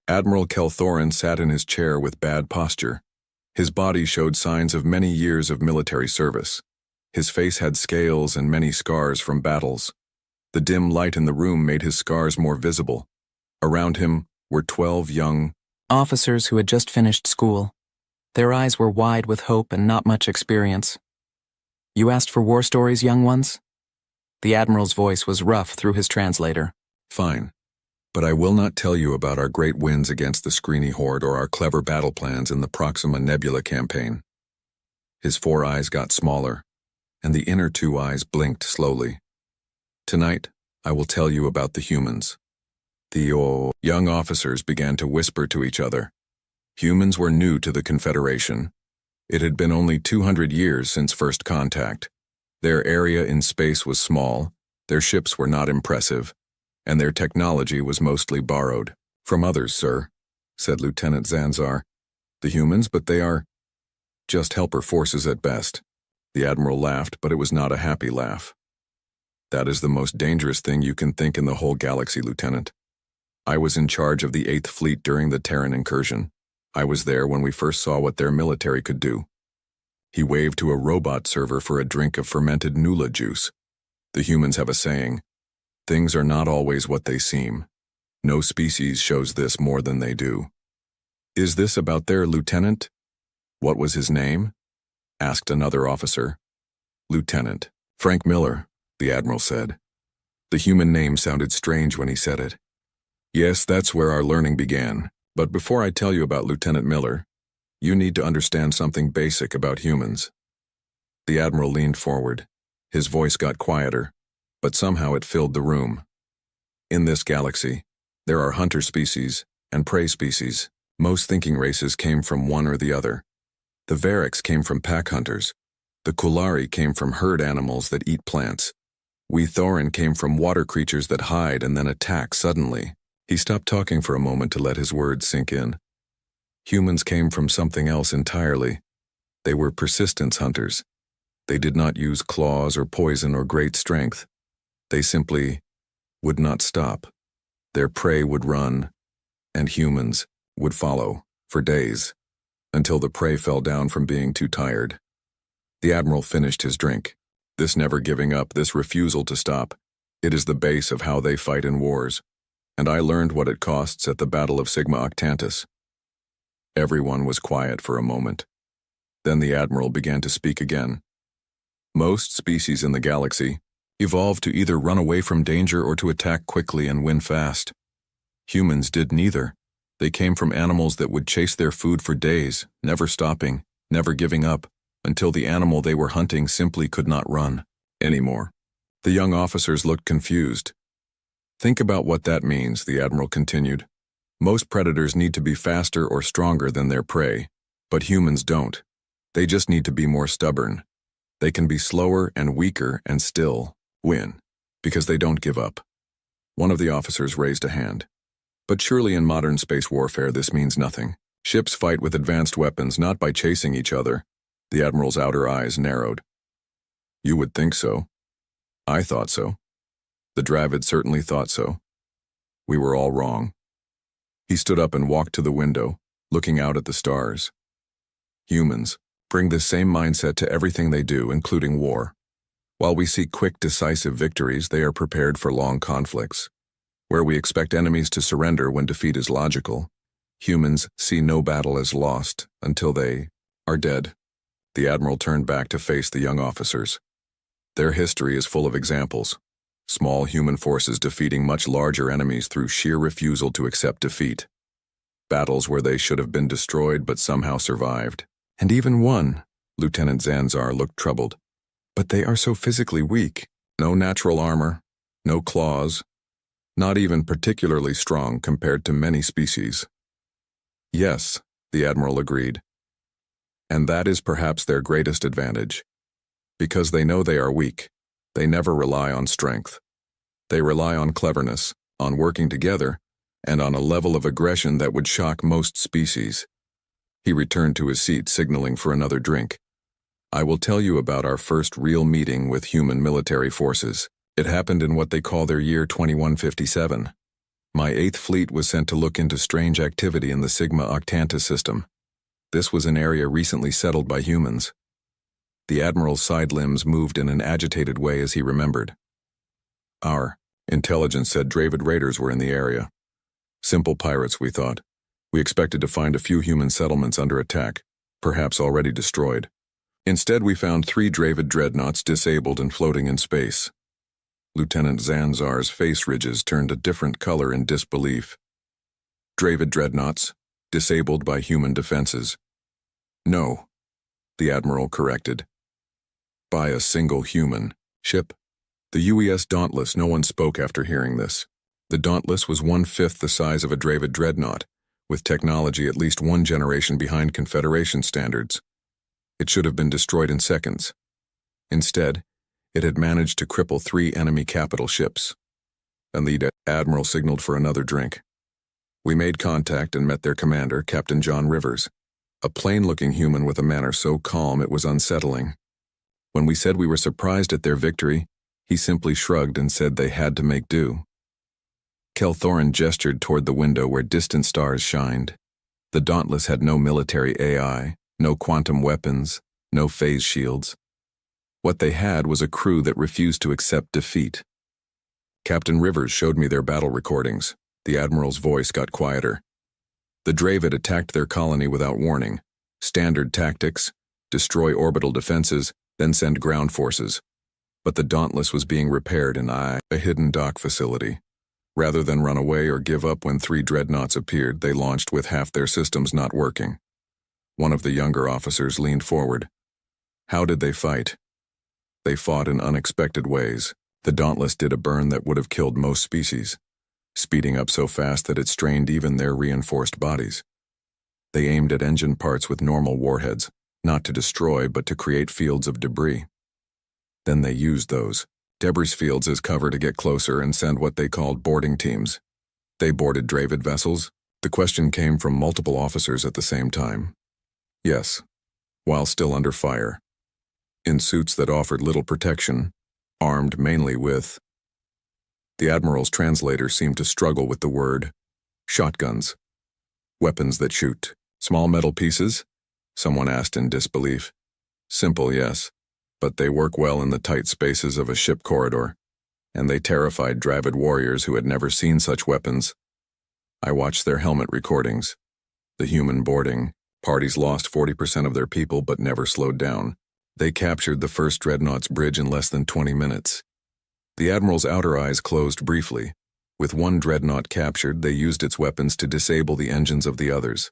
Admiral Kelthorin sat in his chair with bad posture. His body showed signs of many years of military service. His face had scales and many scars from battles. The dim light in the room made his scars more visible. Around him were 12 young officers who had just finished school. Their eyes were wide with hope and not much experience. "You asked for war stories, young ones?" The Admiral's voice was rough through his translator. "Fine. But I will not tell you about our great wins against the Screeny Horde or our clever battle plans in the Proxima Nebula campaign." His 4 eyes got smaller, and the inner 2 eyes blinked slowly. "Tonight, I will tell you about the humans." The young officers began to whisper to each other. Humans were new to the Confederation. It had been only 200 years since first contact. Their area in space was small, their ships were not impressive, and their technology was mostly borrowed. "From others, sir," said Lieutenant Zanzar. "The humans, but they are just helper forces at best." The Admiral laughed, but it was not a happy laugh. "That is the most dangerous thing you can think in the whole galaxy, Lieutenant. I was in charge of the 8th Fleet during the Terran incursion. I was there when we first saw what their military could do." He waved to a robot server for a drink of fermented Nula juice. "The humans have a saying, 'Things are not always what they seem.' No species shows this more than they do." "Is this about their lieutenant?" "What was his name?" asked another officer. "Lieutenant Frank Miller," the Admiral said. The human name sounded strange when he said it. "Yes, that's where our learning began. But before I tell you about Lieutenant Miller, you need to understand something basic about humans." The Admiral leaned forward. His voice got quieter, but somehow it filled the room. "In this galaxy, there are hunter species and prey species. Most thinking races came from one or the other. The Variks came from pack hunters. The Kulari came from herd animals that eat plants. We Thorin came from water creatures that hide and then attack suddenly." He stopped talking for a moment to let his words sink in. Humans came from something else entirely. They were persistence hunters. They did not use claws or poison or great strength. They simply would not stop. Their prey would run, and humans would follow for days, until the prey fell down from being too tired. The Admiral finished his drink. This never giving up, this refusal to stop, it is the base of how they fight in wars. And I learned what it costs at the Battle of Sigma Octantis. Everyone was quiet for a moment. Then the Admiral began to speak again. "Most species in the galaxy evolved to either run away from danger or to attack quickly and win fast. Humans did neither. They came from animals that would chase their food for days, never stopping, never giving up, until the animal they were hunting simply could not run anymore." The young officers looked confused. "Think about what that means," the Admiral continued. "Most predators need to be faster or stronger than their prey, but humans don't. They just need to be more stubborn. They can be slower and weaker and still win, because they don't give up." One of the officers raised a hand. "But surely in modern space warfare this means nothing. Ships fight with advanced weapons, not by chasing each other." The Admiral's outer eyes narrowed. "You would think so. I thought so. The Dravid certainly thought so. We were all wrong." He stood up and walked to the window, looking out at the stars. "Humans bring this same mindset to everything they do, including war. While we seek quick, decisive victories, they are prepared for long conflicts. Where we expect enemies to surrender when defeat is logical, humans see no battle as lost until they are dead." The Admiral turned back to face the young officers. "Their history is full of examples. Small human forces defeating much larger enemies through sheer refusal to accept defeat. Battles where they should have been destroyed but somehow survived. And even won." Lieutenant Zanzar looked troubled. "But they are so physically weak. No natural armor, no claws, not even particularly strong compared to many species." "Yes," the Admiral agreed. "And that is perhaps their greatest advantage. Because they know they are weak, they never rely on strength. They rely on cleverness, on working together, and on a level of aggression that would shock most species." He returned to his seat, signaling for another drink. "I will tell you about our first real meeting with human military forces. It happened in what they call their year 2157. My 8th Fleet was sent to look into strange activity in the Sigma Octantis system. This was an area recently settled by humans. The Admiral's side limbs moved in an agitated way as he remembered. Our intelligence said Dravid raiders were in the area. Simple pirates, we thought. We expected to find a few human settlements under attack, perhaps already destroyed. Instead, we found 3 Dravid dreadnoughts disabled and floating in space. Lieutenant Zanzar's face ridges turned a different color in disbelief. Dravid dreadnoughts, disabled by human defenses. No, the Admiral corrected. By a single human ship. The UES Dauntless. No one spoke after hearing this. The Dauntless was 1/5 the size of a Dravid dreadnought, with technology at least 1 generation behind Confederation standards. It should have been destroyed in seconds. Instead, it had managed to cripple 3 enemy capital ships. And the Admiral signaled for another drink. We made contact and met their commander, Captain John Rivers, a plain-looking human with a manner so calm it was unsettling. When we said we were surprised at their victory, he simply shrugged and said they had to make do. Kelthorin gestured toward the window where distant stars shined. The Dauntless had no military AI, no quantum weapons, no phase shields. What they had was a crew that refused to accept defeat. Captain Rivers showed me their battle recordings. The Admiral's voice got quieter. The Dravid attacked their colony without warning. Standard tactics: destroy orbital defenses, then send ground forces. But the Dauntless was being repaired in a hidden dock facility. Rather than run away or give up when 3 dreadnoughts appeared, they launched with half their systems not working. One of the younger officers leaned forward. How did they fight? They fought in unexpected ways. The Dauntless did a burn that would have killed most species, speeding up so fast that it strained even their reinforced bodies. They aimed at engine parts with normal warheads, not to destroy but to create fields of debris. Then they used those debris fields as cover to get closer and send what they called boarding teams. They boarded Dravid vessels. The question came from multiple officers at the same time. Yes, while still under fire. In suits that offered little protection, armed mainly with... The Admiral's translator seemed to struggle with the word shotguns. Weapons that shoot. Small metal pieces? Someone asked in disbelief. Simple, yes, but they work well in the tight spaces of a ship corridor, and they terrified Dravid warriors who had never seen such weapons. I watched their helmet recordings. The human boarding parties lost 40% of their people but never slowed down. They captured the first Dreadnought's bridge in less than 20 minutes. The Admiral's outer eyes closed briefly. With 1 Dreadnought captured, they used its weapons to disable the engines of the others.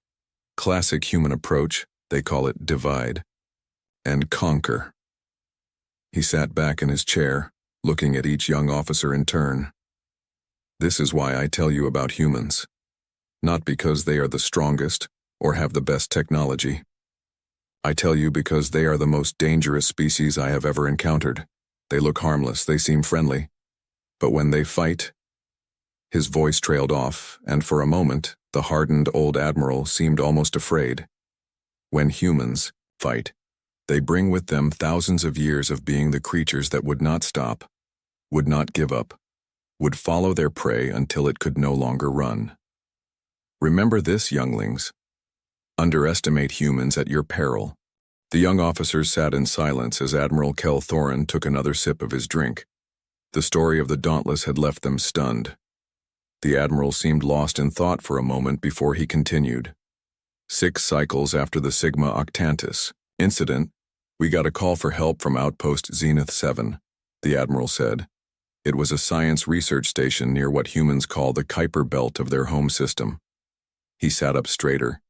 Classic human approach, they call it divide and conquer. He sat back in his chair, looking at each young officer in turn. This is why I tell you about humans. Not because they are the strongest or have the best technology. I tell you because they are the most dangerous species I have ever encountered. They look harmless, they seem friendly. But when they fight... His voice trailed off, and for a moment, the hardened old Admiral seemed almost afraid. When humans fight, they bring with them thousands of years of being the creatures that would not stop, would not give up, would follow their prey until it could no longer run. Remember this, younglings. Underestimate humans at your peril. The young officers sat in silence as Admiral Kelthorin took another sip of his drink. The story of the Dauntless had left them stunned. The Admiral seemed lost in thought for a moment before he continued. 6 cycles after the Sigma Octantis incident, we got a call for help from Outpost Zenith 7, the Admiral said. It was a science research station near what humans call the Kuiper Belt of their home system. He sat up straighter,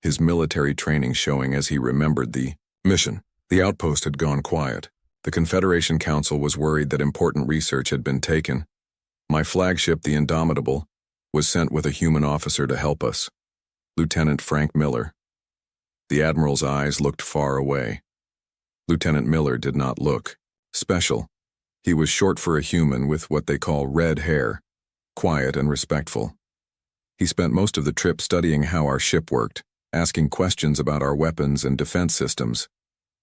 his military training showing as he remembered the mission. The outpost had gone quiet. The Confederation Council was worried that important research had been taken. My flagship, the Indomitable, was sent with a human officer to help us, Lieutenant Frank Miller. The Admiral's eyes looked far away. Lieutenant Miller did not look special. He was short for a human with what they call red hair, quiet and respectful. He spent most of the trip studying how our ship worked, asking questions about our weapons and defense systems.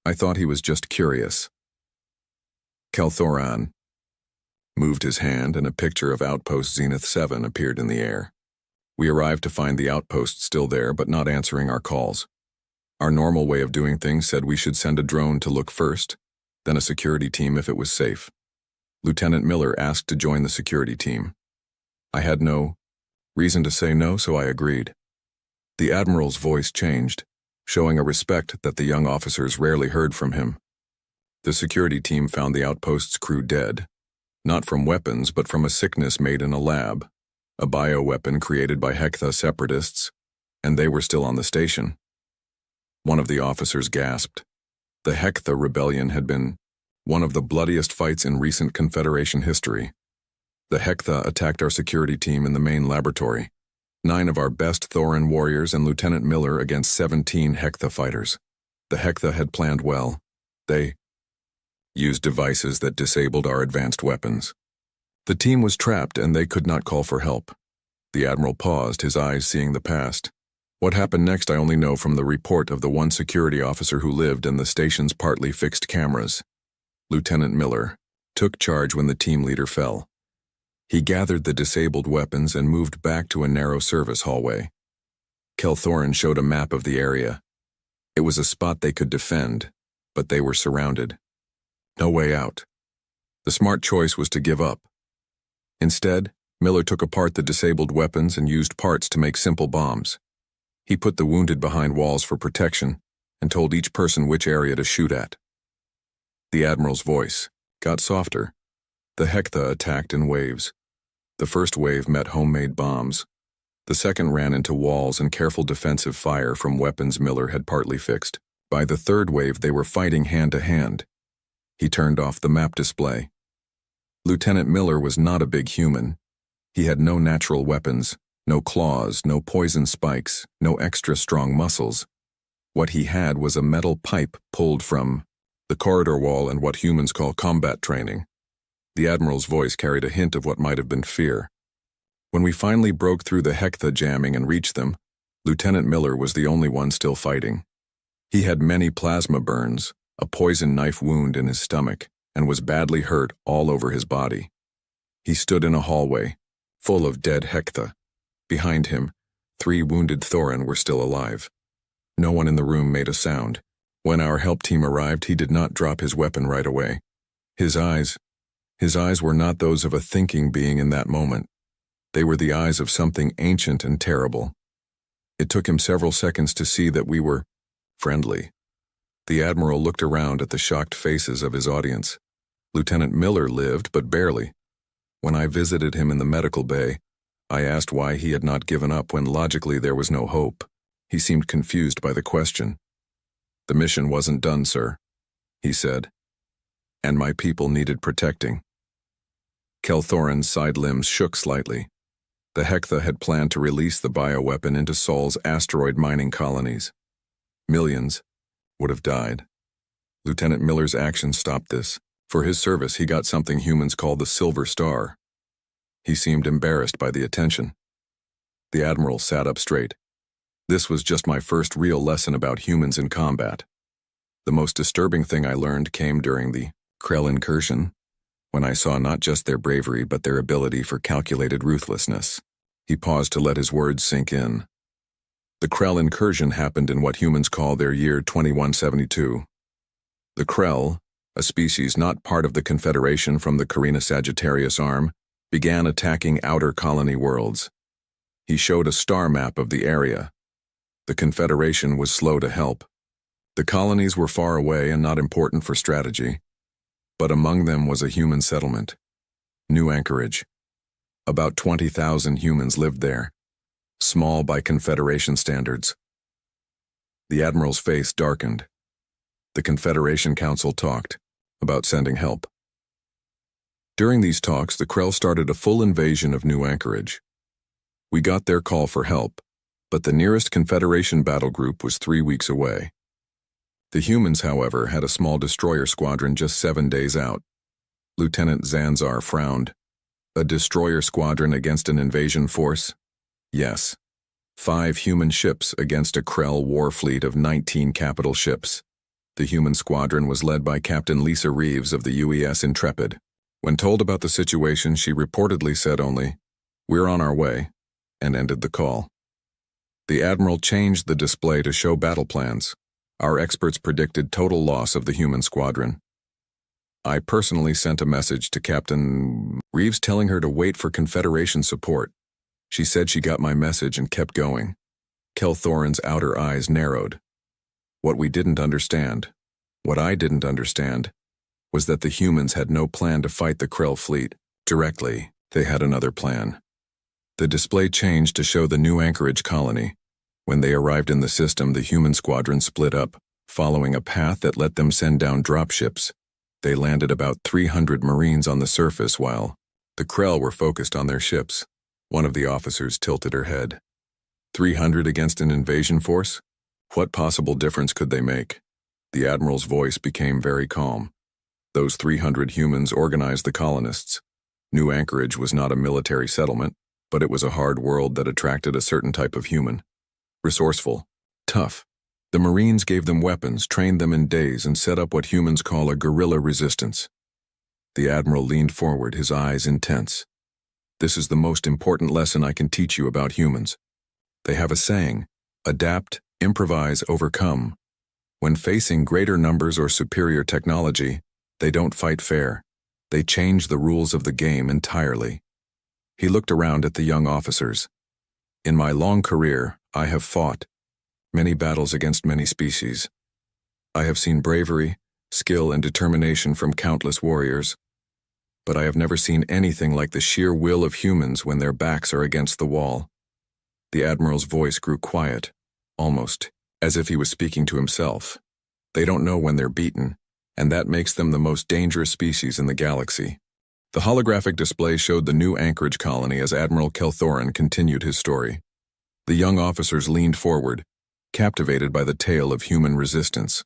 I thought he was just curious. Kelthorin, moved his hand, and a picture of Outpost Zenith 7 appeared in the air. We arrived to find the outpost still there, but not answering our calls. Our normal way of doing things said we should send a drone to look first, then a security team if it was safe. Lieutenant Miller asked to join the security team. I had no reason to say no, so I agreed. The Admiral's voice changed, showing a respect that the young officers rarely heard from him. The security team found the outpost's crew dead, not from weapons but from a sickness made in a lab, a bioweapon created by HFY separatists, and they were still on the station. One of the officers gasped. The HFY rebellion had been one of the bloodiest fights in recent Confederation history. The HFY attacked our security team in the main laboratory. 9 of our best Thorin warriors and Lieutenant Miller against 17 HFY fighters. The HFY had planned well. They used devices that disabled our advanced weapons. The team was trapped and they could not call for help. The Admiral paused, his eyes seeing the past. What happened next I only know from the report of the one security officer who lived in the station's partly fixed cameras. Lieutenant Miller took charge when the team leader fell. He gathered the disabled weapons and moved back to a narrow service hallway. Thorin showed a map of the area. It was a spot they could defend, but they were surrounded. No way out. The smart choice was to give up. Instead, Miller took apart the disabled weapons and used parts to make simple bombs. He put the wounded behind walls for protection and told each person which area to shoot at. The Admiral's voice got softer. The HFY attacked in waves. The first wave met homemade bombs. The second ran into walls and careful defensive fire from weapons Miller had partly fixed. By the third wave, they were fighting hand to hand. He turned off the map display. Lieutenant Miller was not a big human. He had no natural weapons, no claws, no poison spikes, no extra strong muscles. What he had was a metal pipe pulled from the corridor wall and what humans call combat training. The Admiral's voice carried a hint of what might have been fear. When we finally broke through the HFY jamming and reached them, Lieutenant Miller was the only one still fighting. He had many plasma burns, a poison knife wound in his stomach, and was badly hurt all over his body. He stood in a hallway, full of dead HFY. Behind him, 3 wounded Thorin were still alive. No one in the room made a sound. When our help team arrived, he did not drop his weapon right away. His eyes were not those of a thinking being in that moment. They were the eyes of something ancient and terrible. It took him several seconds to see that we were friendly. The Admiral looked around at the shocked faces of his audience. Lieutenant Miller lived, but barely. When I visited him in the medical bay, I asked why he had not given up when logically there was no hope. He seemed confused by the question. "The mission wasn't done, sir," he said. "And my people needed protecting." Thorin's side limbs shook slightly. The HFY had planned to release the bioweapon into Sol's asteroid mining colonies. Millions would have died. Lieutenant Miller's actions stopped this. For his service, he got something humans call the Silver Star. He seemed embarrassed by the attention. The Admiral sat up straight. This was just my first real lesson about humans in combat. The most disturbing thing I learned came during the Krell incursion, when I saw not just their bravery but their ability for calculated ruthlessness. He paused to let his words sink in. The Krell incursion happened in what humans call their year 2172. The Krell, a species not part of the Confederation from the Carina Sagittarius arm, began attacking outer colony worlds. He showed a star map of the area. The Confederation was slow to help. The colonies were far away and not important for strategy, but among them was a human settlement. New Anchorage. About 20,000 humans lived there, small by Confederation standards. The Admiral's face darkened. The Confederation Council talked about sending help. During these talks, the Krell started a full invasion of New Anchorage. We got their call for help, but the nearest Confederation battle group was 3 weeks away. The humans, however, had a small destroyer squadron just 7 days out. Lieutenant Zanzar frowned. A destroyer squadron against an invasion force? Yes. 5 human ships against a Krell war fleet of 19 capital ships. The human squadron was led by Captain Lisa Reeves of the UES Intrepid. When told about the situation, she reportedly said only, "We're on our way," and ended the call. The Admiral changed the display to show battle plans. Our experts predicted total loss of the human squadron. I personally sent a message to Captain Reeves telling her to wait for Confederation support. She said she got my message and kept going. Kelthoran's outer eyes narrowed. What I didn't understand, was that the humans had no plan to fight the Krell fleet directly. They had another plan. The display changed to show the new Anchorage colony. When they arrived in the system, the human squadron split up, following a path that let them send down dropships. They landed about 300 Marines on the surface while the Krell were focused on their ships. One of the officers tilted her head. 300 against an invasion force? What possible difference could they make? The Admiral's voice became very calm. Those 300 humans organized the colonists. New Anchorage was not a military settlement, but it was a hard world that attracted a certain type of human. Resourceful, tough. The Marines gave them weapons, trained them in days, and set up what humans call a guerrilla resistance. The Admiral leaned forward, his eyes intense. "This is the most important lesson I can teach you about humans. They have a saying, adapt, improvise, overcome. When facing greater numbers or superior technology, they don't fight fair. They change the rules of the game entirely." He looked around at the young officers. "In my long career, I have fought many battles against many species. I have seen bravery, skill, and determination from countless warriors, but I have never seen anything like the sheer will of humans when their backs are against the wall." The Admiral's voice grew quiet, almost as if he was speaking to himself. "They don't know when they're beaten, and that makes them the most dangerous species in the galaxy." The holographic display showed the new Anchorage colony as Admiral Kelthoran continued his story. The young officers leaned forward, captivated by the tale of human resistance.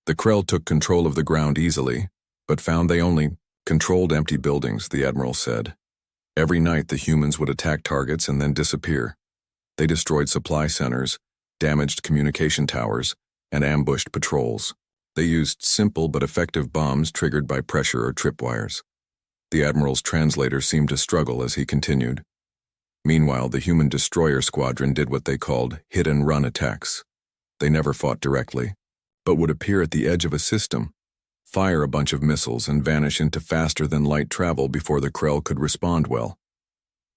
The Krell took control of the ground easily, but found they only controlled empty buildings, the Admiral said. Every night the humans would attack targets and then disappear. They destroyed supply centers, damaged communication towers, and ambushed patrols. They used simple but effective bombs triggered by pressure or tripwires. The Admiral's translator seemed to struggle as he continued. Meanwhile, the human destroyer squadron did what they called hit-and-run attacks. They never fought directly, but would appear at the edge of a system, fire a bunch of missiles, and vanish into faster-than-light travel before the Krell could respond well.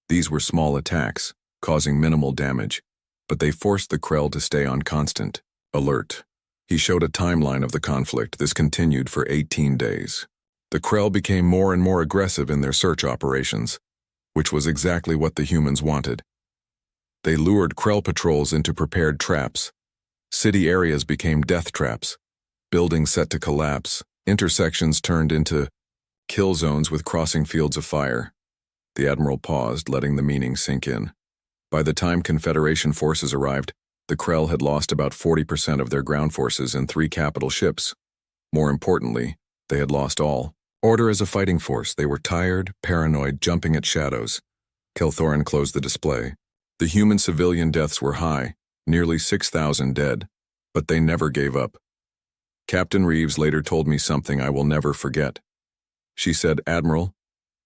These were small attacks, causing minimal damage, but they forced the Krell to stay on constant alert. He showed a timeline of the conflict. This continued for 18 days. The Krell became more and more aggressive in their search operations, which was exactly what the humans wanted. They lured Krell patrols into prepared traps. City areas became death traps, buildings set to collapse, intersections turned into kill zones with crossing fields of fire. The Admiral paused, letting the meaning sink in. By the time Confederation forces arrived, the Krell had lost about 40% of their ground forces and 3 capital ships. More importantly, they had lost all order as a fighting force. They were tired, paranoid, jumping at shadows. Kelthoran closed the display. The human civilian deaths were high, nearly 6,000 dead, but they never gave up. Captain Reeves later told me something I will never forget. She said, "Admiral,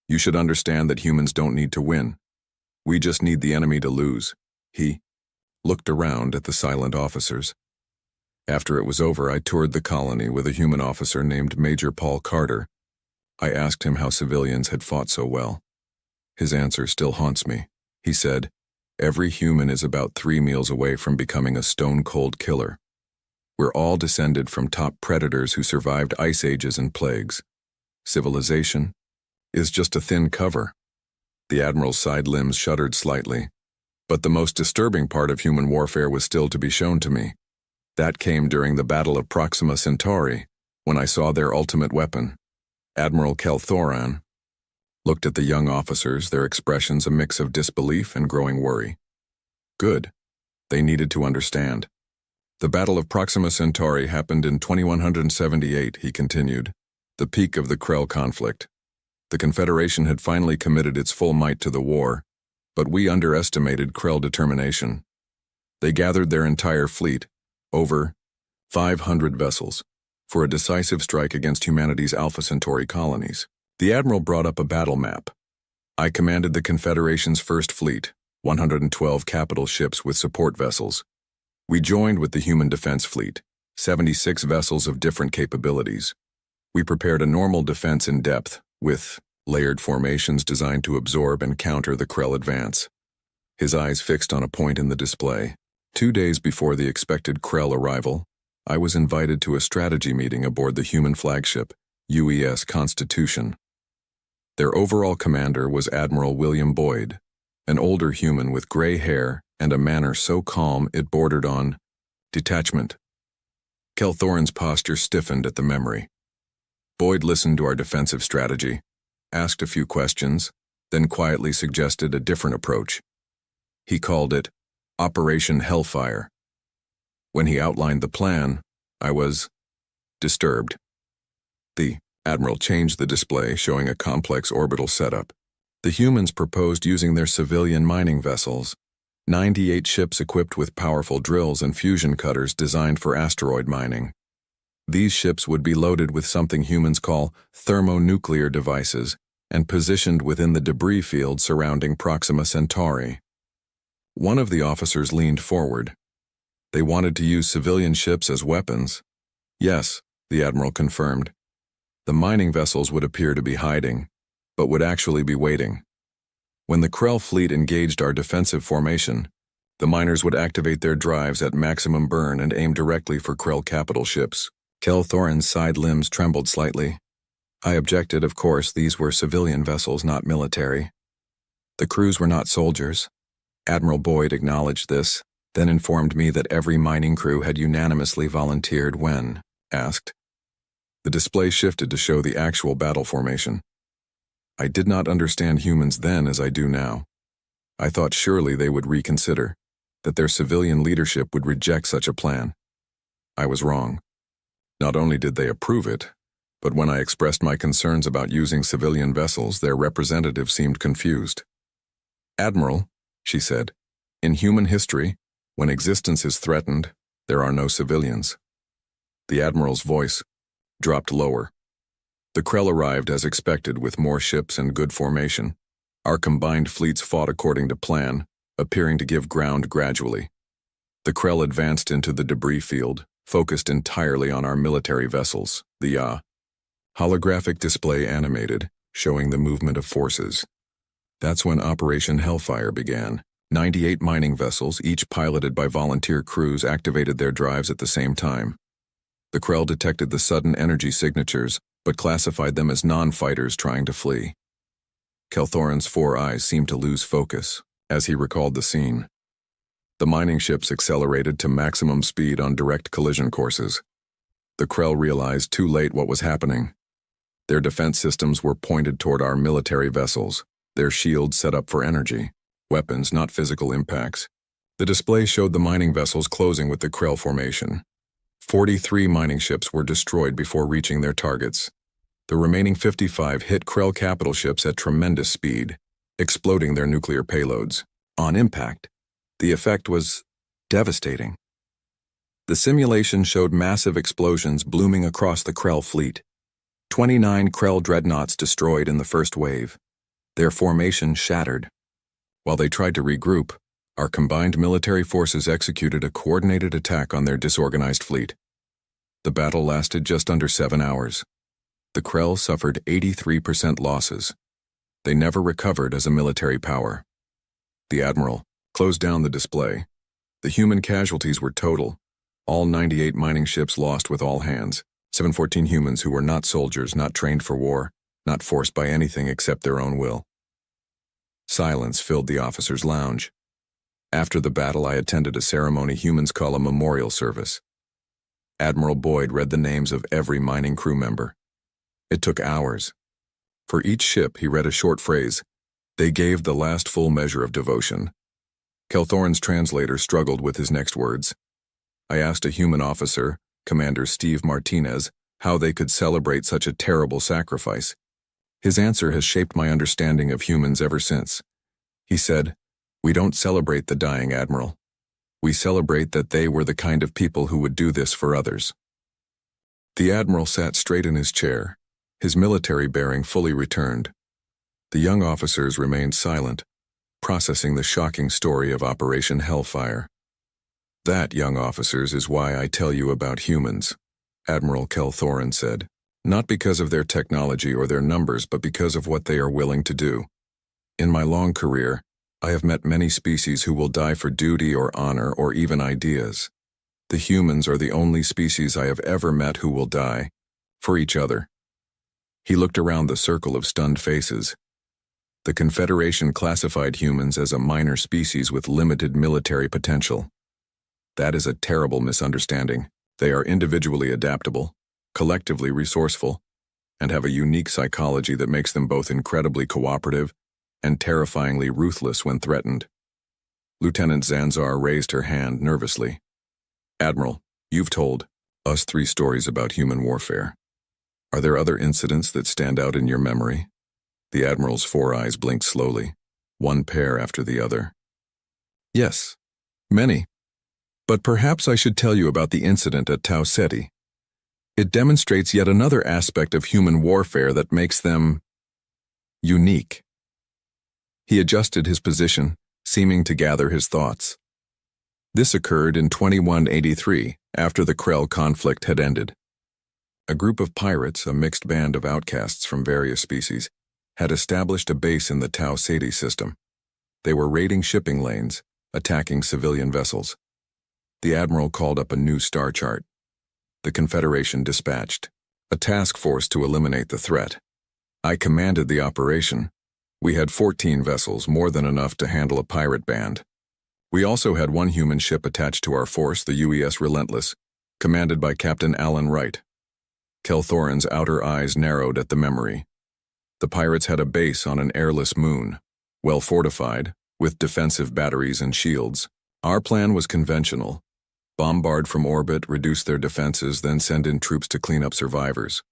you should understand that humans don't need to win. We just need the enemy to lose." He looked around at the silent officers. After it was over, I toured the colony with a human officer named Major Paul Carter. I asked him how civilians had fought so well. His answer still haunts me. He said, "Every human is about 3 meals away from becoming a stone-cold killer. We're all descended from top predators who survived ice ages and plagues. Civilization is just a thin cover." The Admiral's side limbs shuddered slightly. But the most disturbing part of human warfare was still to be shown to me. That came during the Battle of Proxima Centauri, when I saw their ultimate weapon. Admiral Kelthoran looked at the young officers, their expressions a mix of disbelief and growing worry. Good. They needed to understand. The Battle of Proxima Centauri happened in 2178, he continued, the peak of the Krell conflict. The Confederation had finally committed its full might to the war, but we underestimated Krell determination. They gathered their entire fleet, over 500 vessels, for a decisive strike against humanity's Alpha Centauri colonies. The admiral brought up a battle map. I commanded the Confederation's First Fleet, 112 capital ships with support vessels. We joined with the Human Defense Fleet, 76 vessels of different capabilities. We prepared a normal defense in depth, with layered formations designed to absorb and counter the Krell advance. His eyes fixed on a point in the display. 2 days before the expected Krell arrival, I was invited to a strategy meeting aboard the human flagship, UES Constitution. Their overall commander was Admiral William Boyd, an older human with gray hair and a manner so calm it bordered on detachment. Kelthorin's posture stiffened at the memory. Boyd listened to our defensive strategy, asked a few questions, then quietly suggested a different approach. He called it Operation Hellfire. When he outlined the plan, I was disturbed. The Admiral changed the display, showing a complex orbital setup. The humans proposed using their civilian mining vessels, 98 ships equipped with powerful drills and fusion cutters designed for asteroid mining. These ships would be loaded with something humans call thermonuclear devices and positioned within the debris field surrounding Proxima Centauri. One of the officers leaned forward. They wanted to use civilian ships as weapons. Yes, the Admiral confirmed. The mining vessels would appear to be hiding, but would actually be waiting. When the Krell fleet engaged our defensive formation, the miners would activate their drives at maximum burn and aim directly for Krell capital ships. Kelthorin's side limbs trembled slightly. I objected, of course, these were civilian vessels, not military. The crews were not soldiers. Admiral Boyd acknowledged this, then informed me that every mining crew had unanimously volunteered when asked. The display shifted to show the actual battle formation. I did not understand humans then as I do now. I thought surely they would reconsider, that their civilian leadership would reject such a plan. I was wrong. Not only did they approve it, but when I expressed my concerns about using civilian vessels, their representative seemed confused. Admiral, she said, in human history, when existence is threatened, there are no civilians. The Admiral's voice dropped lower. The Krell arrived as expected with more ships and good formation. Our combined fleets fought according to plan, appearing to give ground gradually. The Krell advanced into the debris field, focused entirely on our military vessels, the holographic display animated, showing the movement of forces. That's when Operation Hellfire began. 98 mining vessels, each piloted by volunteer crews, activated their drives at the same time. The Krell detected the sudden energy signatures, but classified them as non-fighters trying to flee. Kelthorin's 4 eyes seemed to lose focus as he recalled the scene. The mining ships accelerated to maximum speed on direct collision courses. The Krell realized too late what was happening. Their defense systems were pointed toward our military vessels, their shields set up for energy, weapons, not physical impacts. The display showed the mining vessels closing with the Krell formation. 43 mining ships were destroyed before reaching their targets. The remaining 55 hit Krell capital ships at tremendous speed, exploding their nuclear payloads. On impact, the effect was devastating. The simulation showed massive explosions blooming across the Krell fleet. 29 Krell dreadnoughts destroyed in the first wave. Their formation shattered. While they tried to regroup, our combined military forces executed a coordinated attack on their disorganized fleet. The battle lasted just under 7 hours. The Krell suffered 83% losses. They never recovered as a military power. The Admiral closed down the display. The human casualties were total. All 98 mining ships lost with all hands. 714 humans who were not soldiers, not trained for war, not forced by anything except their own will. Silence filled the officers' lounge. After the battle, I attended a ceremony humans call a memorial service. Admiral Boyd read the names of every mining crew member. It took hours. For each ship, he read a short phrase. They gave the last full measure of devotion. Kelthorin's translator struggled with his next words. I asked a human officer, Commander Steve Martinez, how they could celebrate such a terrible sacrifice. His answer has shaped my understanding of humans ever since. He said, "We don't celebrate the dying admiral. We celebrate that they were the kind of people who would do this for others." The admiral sat straight in his chair, His military bearing fully returned. The young officers remained silent, processing the shocking story of Operation Hellfire. "That, young officers, is why I tell you about humans," Admiral Kelthorin said. "Not because of their technology or their numbers, but because of what they are willing to do. In my long career, I have met many species who will die for duty or honor or even ideas. The humans are the only species I have ever met who will die for each other." He looked around the circle of stunned faces. The Confederation classified humans as a minor species with limited military potential. That is a terrible misunderstanding. They are individually adaptable, collectively resourceful, and have a unique psychology that makes them both incredibly cooperative and terrifyingly ruthless when threatened. Lieutenant Zanzar raised her hand nervously. "Admiral, you've told us 3 stories about human warfare. Are there other incidents that stand out in your memory?" The Admiral's 4 eyes blinked slowly, one pair after the other. "Yes, many. But perhaps I should tell you about the incident at Tau Ceti. It demonstrates yet another aspect of human warfare that makes them unique." He adjusted his position, seeming to gather his thoughts. This occurred in 2183, after the Krell conflict had ended. A group of pirates, a mixed band of outcasts from various species, had established a base in the Tau Ceti system. They were raiding shipping lanes, attacking civilian vessels. The Admiral called up a new star chart. The Confederation dispatched a task force to eliminate the threat. I commanded the operation. We had 14 vessels, more than enough to handle a pirate band. We also had 1 human ship attached to our force, the UES Relentless, commanded by Captain Alan Wright. Kelthorin's outer eyes narrowed at the memory. The pirates had a base on an airless moon, well fortified, with defensive batteries and shields. Our plan was conventional: bombard from orbit, reduce their defenses, then send in troops to clean up survivors.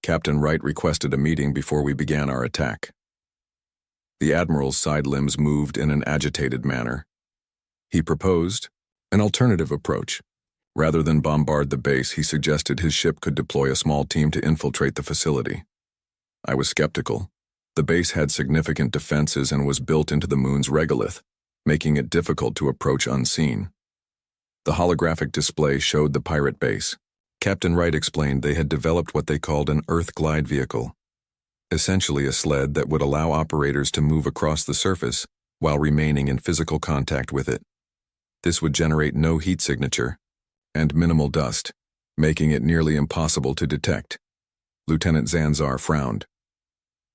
Captain Wright requested a meeting before we began our attack. The Admiral's side limbs moved in an agitated manner. He proposed an alternative approach. Rather than bombard the base, he suggested his ship could deploy a small team to infiltrate the facility. I was skeptical. The base had significant defenses and was built into the moon's regolith, making it difficult to approach unseen. The holographic display showed the pirate base. Captain Wright explained they had developed what they called an Earth glide vehicle, essentially a sled that would allow operators to move across the surface while remaining in physical contact with it. This would generate no heat signature and minimal dust, making it nearly impossible to detect. Lieutenant Zanzar frowned.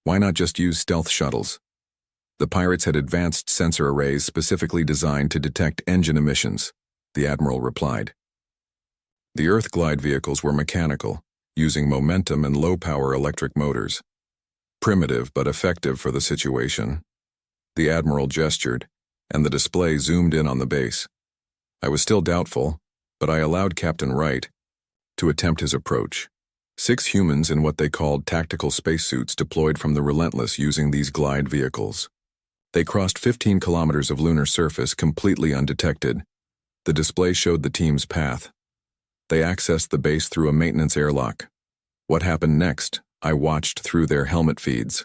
Why not just use stealth shuttles? The pirates had advanced sensor arrays specifically designed to detect engine emissions, the Admiral replied. The Earth glide vehicles were mechanical, using momentum and low-power electric motors. Primitive but effective for the situation. The Admiral gestured, and the display zoomed in on the base. I was still doubtful, but I allowed Captain Wright to attempt his approach. 6 humans in what they called tactical spacesuits deployed from the Relentless using these glide vehicles. They crossed 15 kilometers of lunar surface completely undetected. The display showed the team's path. They accessed the base through a maintenance airlock. What happened next, I watched through their helmet feeds.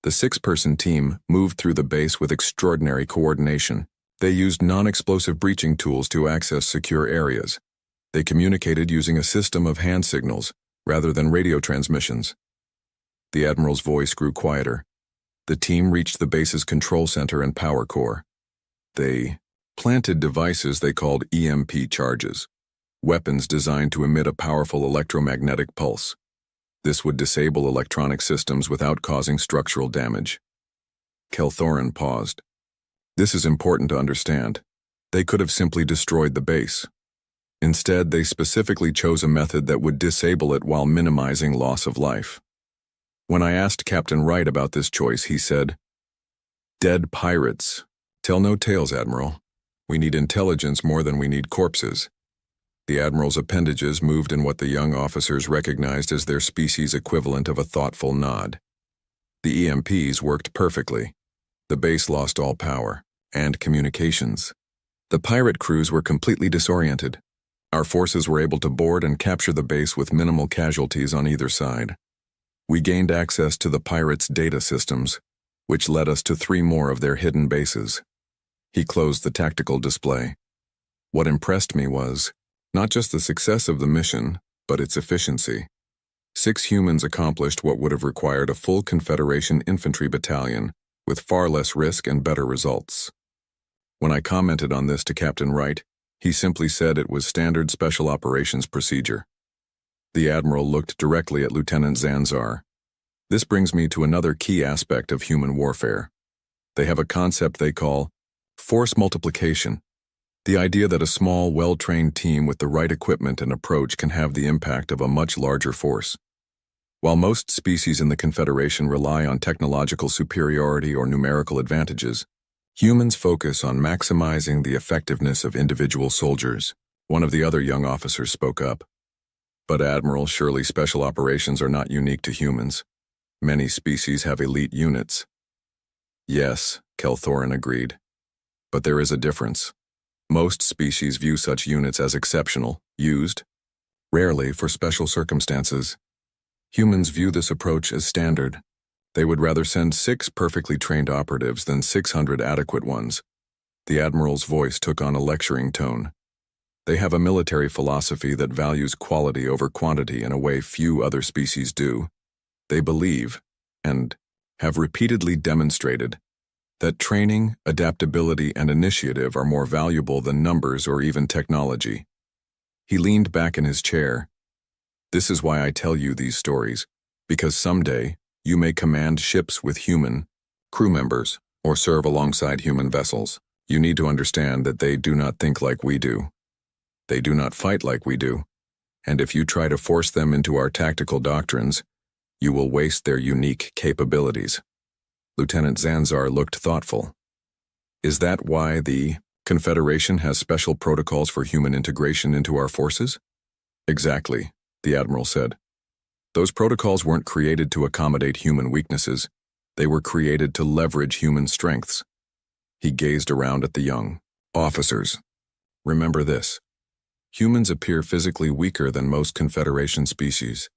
The 6-person team moved through the base with extraordinary coordination. They used non-explosive breaching tools to access secure areas. They communicated using a system of hand signals, rather than radio transmissions. The Admiral's voice grew quieter. The team reached the base's control center and power core. They planted devices they called EMP charges, weapons designed to emit a powerful electromagnetic pulse. This would disable electronic systems without causing structural damage. Kelthorin paused. This is important to understand. They could have simply destroyed the base. Instead, they specifically chose a method that would disable it while minimizing loss of life. When I asked Captain Wright about this choice, he said, "Dead pirates. Tell no tales, Admiral. We need intelligence more than we need corpses." The Admiral's appendages moved in what the young officers recognized as their species equivalent of a thoughtful nod. The EMPs worked perfectly. The base lost all power and communications. The pirate crews were completely disoriented. Our forces were able to board and capture the base with minimal casualties on either side. We gained access to the pirates' data systems, which led us to 3 more of their hidden bases. He closed the tactical display. What impressed me was not just the success of the mission, but its efficiency. 6 humans accomplished what would have required a full Confederation infantry battalion, with far less risk and better results. When I commented on this to Captain Wright, he simply said it was standard special operations procedure. The Admiral looked directly at Lieutenant Zanzar. This brings me to another key aspect of human warfare. They have a concept they call force multiplication. The idea that a small, well-trained team with the right equipment and approach can have the impact of a much larger force. While most species in the Confederation rely on technological superiority or numerical advantages, humans focus on maximizing the effectiveness of individual soldiers. One of the other young officers spoke up. But Admiral, surely special operations are not unique to humans. Many species have elite units. Yes, Kelthorin agreed. But there is a difference. Most species view such units as exceptional, used, rarely for special circumstances. Humans view this approach as standard. They would rather send 6 perfectly trained operatives than 600 adequate ones. The Admiral's voice took on a lecturing tone. They have a military philosophy that values quality over quantity in a way few other species do. They believe, and have repeatedly demonstrated, that training, adaptability, and initiative are more valuable than numbers or even technology. He leaned back in his chair. This is why I tell you these stories, because someday you may command ships with human crew members or serve alongside human vessels. You need to understand that they do not think like we do. They do not fight like we do, and if you try to force them into our tactical doctrines, you will waste their unique capabilities. Lieutenant Zanzar looked thoughtful. Is that why the Confederation has special protocols for human integration into our forces? Exactly, the Admiral said. Those protocols weren't created to accommodate human weaknesses. They were created to leverage human strengths. He gazed around at the young officers. Remember this. Humans appear physically weaker than most Confederation species.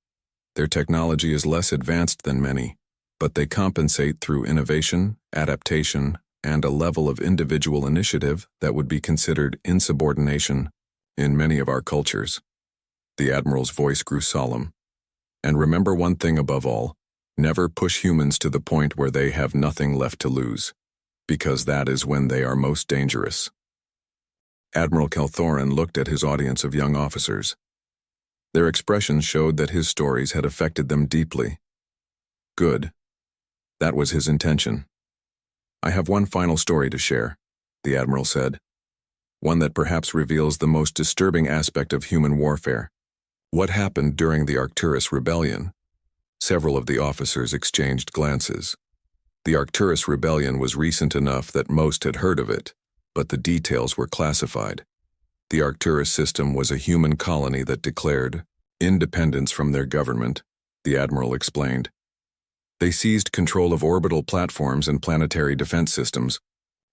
Their technology is less advanced than many, but they compensate through innovation, adaptation, and a level of individual initiative that would be considered insubordination in many of our cultures. The Admiral's voice grew solemn. And remember one thing above all, never push humans to the point where they have nothing left to lose, because that is when they are most dangerous. Admiral Kelthorin looked at his audience of young officers. Their expressions showed that his stories had affected them deeply. Good. That was his intention. I have one final story to share, the Admiral said. One that perhaps reveals the most disturbing aspect of human warfare. What happened during the Arcturus Rebellion? Several of the officers exchanged glances. The Arcturus Rebellion was recent enough that most had heard of it, but the details were classified. The Arcturus system was a human colony that declared independence from their government, the Admiral explained. They seized control of orbital platforms and planetary defense systems.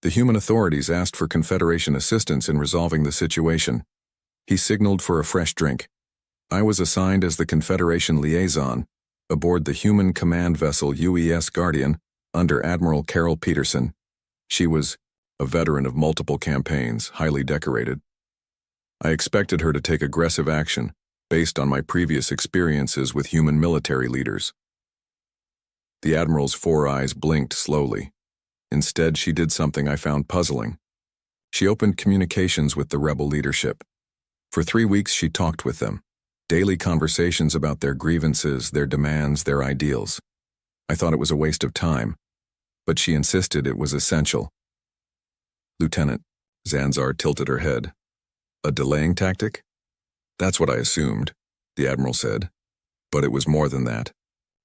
The human authorities asked for Confederation assistance in resolving the situation. He signaled for a fresh drink. I was assigned as the Confederation liaison aboard the human command vessel UES Guardian under Admiral Carol Peterson. She was a veteran of multiple campaigns, highly decorated. I expected her to take aggressive action based on my previous experiences with human military leaders. The Admiral's 4 eyes blinked slowly. Instead, she did something I found puzzling. She opened communications with the rebel leadership. For 3 weeks, she talked with them. Daily conversations about their grievances, their demands, their ideals. I thought it was a waste of time, but she insisted it was essential. Lieutenant, Zanzar tilted her head. A delaying tactic? That's what I assumed, the Admiral said. But it was more than that.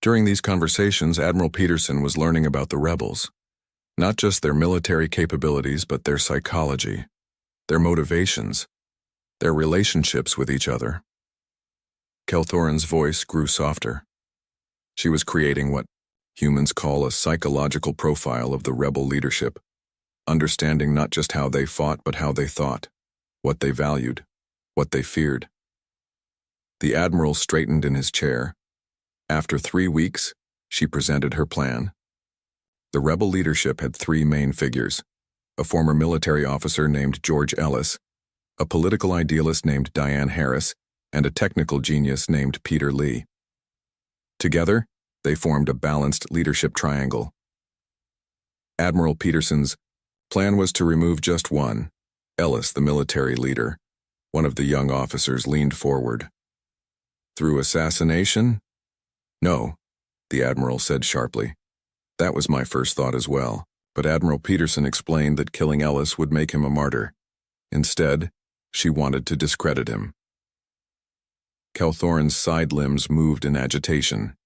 During these conversations, Admiral Peterson was learning about the rebels. Not just their military capabilities, but their psychology, their motivations, their relationships with each other. Kelthorin's voice grew softer. She was creating what humans call a psychological profile of the rebel leadership, understanding not just how they fought, but how they thought, what they valued, what they feared. The Admiral straightened in his chair. After 3 weeks, she presented her plan. The rebel leadership had 3 main figures: a former military officer named George Ellis, a political idealist named Diane Harris, and a technical genius named Peter Lee. Together, they formed a balanced leadership triangle. Admiral Peterson's plan was to remove just one, Ellis, the military leader. One of the young officers leaned forward. "Through assassination?" "No," the admiral said sharply. "That was my first thought as well, but Admiral Peterson explained that killing Ellis would make him a martyr. Instead, she wanted to discredit him." Calthorne's side limbs moved in agitation.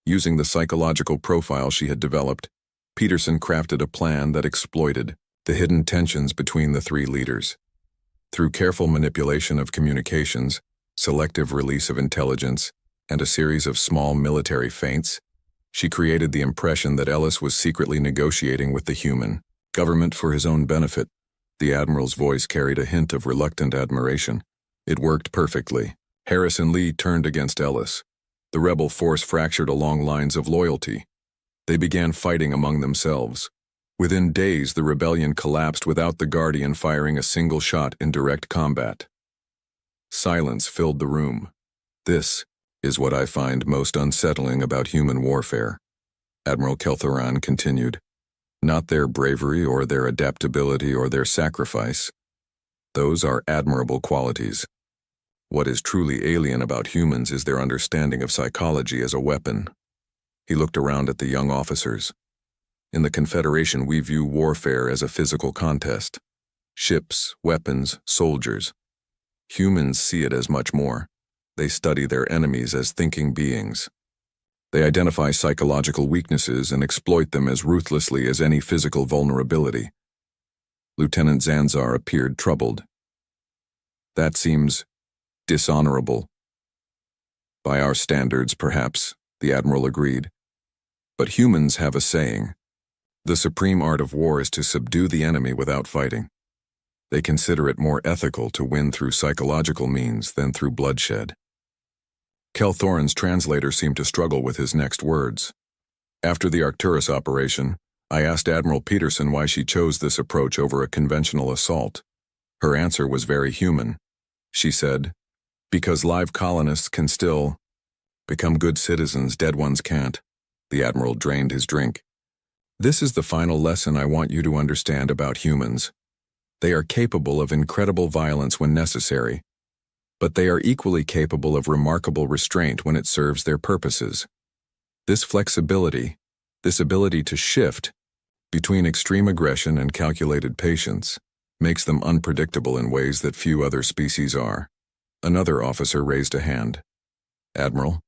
Using the psychological profile she had developed, Peterson crafted a plan that exploited the hidden tensions between the 3 leaders. Through careful manipulation of communications, selective release of intelligence, and a series of small military feints, she created the impression that Ellis was secretly negotiating with the human government for his own benefit. The admiral's voice carried a hint of reluctant admiration. It worked perfectly. Harris and Lee turned against Ellis. The rebel force fractured along lines of loyalty. They began fighting among themselves. Within days, the rebellion collapsed without the Guardian firing a single shot in direct combat. Silence filled the room. "This is what I find most unsettling about human warfare," Admiral Calthorne continued. "Not their bravery or their adaptability or their sacrifice. Those are admirable qualities. What is truly alien about humans is their understanding of psychology as a weapon." He looked around at the young officers. "In the Confederation, we view warfare as a physical contest. Ships, weapons, soldiers. Humans see it as much more. They study their enemies as thinking beings. They identify psychological weaknesses and exploit them as ruthlessly as any physical vulnerability." Lieutenant Zanzar appeared troubled. "That seems dishonorable." "By our standards, perhaps," the admiral agreed. "But humans have a saying. The supreme art of war is to subdue the enemy without fighting. They consider it more ethical to win through psychological means than through bloodshed." Calthorne's translator seemed to struggle with his next words. "After the Arcturus operation, I asked Admiral Peterson why she chose this approach over a conventional assault. Her answer was very human. She said, 'Because live colonists can still become good citizens, dead ones can't.'" The admiral drained his drink. "This is the final lesson I want you to understand about humans. They are capable of incredible violence when necessary, but they are equally capable of remarkable restraint when it serves their purposes. This flexibility, this ability to shift between extreme aggression and calculated patience, makes them unpredictable in ways that few other species are." Another officer raised a hand. "Admiral,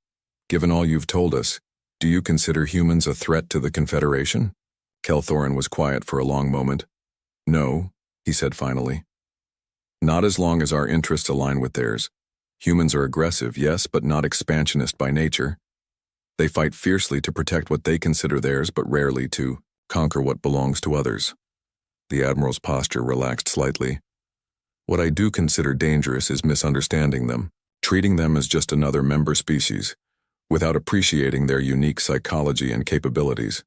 given all you've told us, do you consider humans a threat to the Confederation?" Calthorne was quiet for a long moment. "No," he said finally. "Not as long as our interests align with theirs. Humans are aggressive, yes, but not expansionist by nature. They fight fiercely to protect what they consider theirs, but rarely to conquer what belongs to others." The admiral's posture relaxed slightly. "What I do consider dangerous is misunderstanding them, treating them as just another member species, without appreciating their unique psychology and capabilities.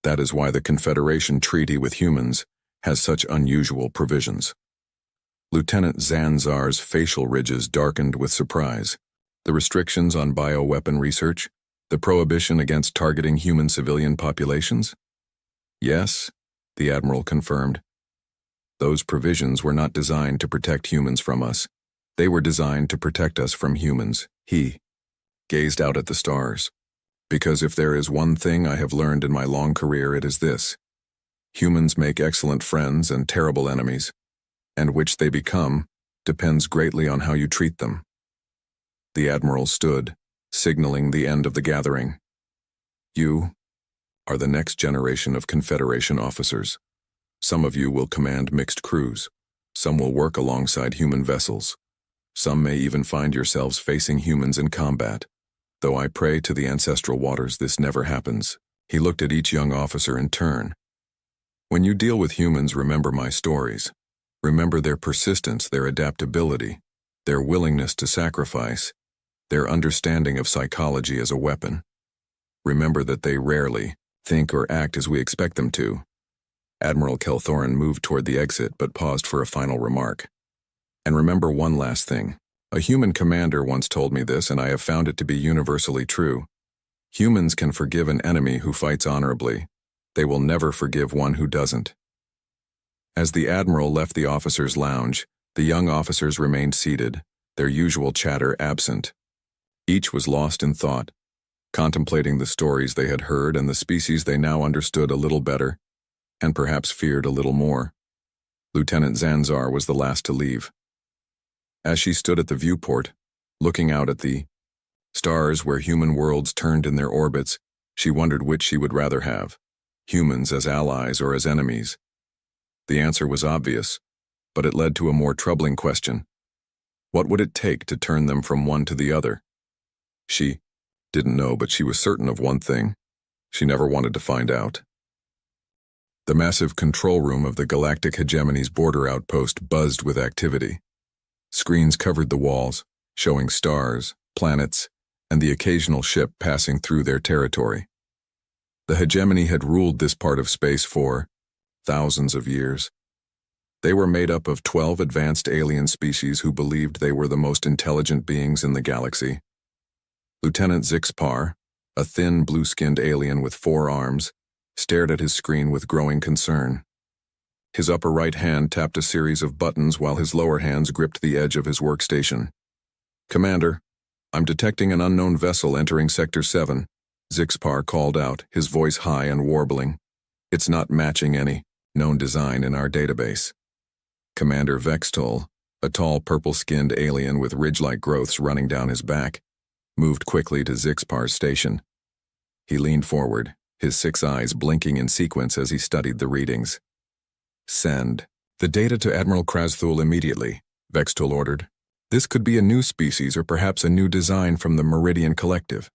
That is why the Confederation treaty with humans has such unusual provisions." Lieutenant Zanzar's facial ridges darkened with surprise. The restrictions on bioweapon research, the prohibition against targeting human civilian populations? "Yes," the admiral confirmed. "Those provisions were not designed to protect humans from us. They were designed to protect us from humans." He gazed out at the stars. "Because if there is one thing I have learned in my long career, it is this. Humans make excellent friends and terrible enemies, and which they become depends greatly on how you treat them." The admiral stood, signaling the end of the gathering. "You are the next generation of Confederation officers. Some of you will command mixed crews. Some will work alongside human vessels. Some may even find yourselves facing humans in combat. Though I pray to the ancestral waters this never happens." He looked at each young officer in turn. "When you deal with humans, remember my stories. Remember their persistence, their adaptability, their willingness to sacrifice, their understanding of psychology as a weapon. Remember that they rarely think or act as we expect them to. Admiral Kelthorin moved toward the exit but paused for a final remark. And remember one last thing. A human commander once told me this, and I have found it to be universally true. Humans can forgive an enemy who fights honorably. They will never forgive one who doesn't. As the Admiral left the officers' lounge, the young officers remained seated, their usual chatter absent. Each was lost in thought, contemplating the stories they had heard and the species they now understood a little better, and perhaps feared a little more. Lieutenant Zanzar was the last to leave. As she stood at the viewport, looking out at the stars where human worlds turned in their orbits, she wondered which she would rather have, humans as allies or as enemies. The answer was obvious, but it led to a more troubling question. What would it take to turn them from one to the other? She didn't know, but she was certain of one thing. She never wanted to find out. The massive control room of the Galactic Hegemony's border outpost buzzed with activity. Screens covered the walls, showing stars, planets, and the occasional ship passing through their territory. The Hegemony had ruled this part of space for thousands of years. They were made up of 12 advanced alien species who believed they were the most intelligent beings in the galaxy. Lieutenant Zixpar, a thin, blue-skinned alien with 4 arms, stared at his screen with growing concern. His upper right hand tapped a series of buttons while his lower hands gripped the edge of his workstation. "Commander, I'm detecting an unknown vessel entering Sector 7, Zixpar called out, his voice high and warbling. "It's not matching any known design in our database." Commander Vextol, a tall purple-skinned alien with ridge-like growths running down his back, moved quickly to Zixpar's station. He leaned forward, his 6 eyes blinking in sequence as he studied the readings. "Send the data to Admiral Krasthul immediately," Vextol ordered. "This could be a new species or perhaps a new design from the Meridian Collective."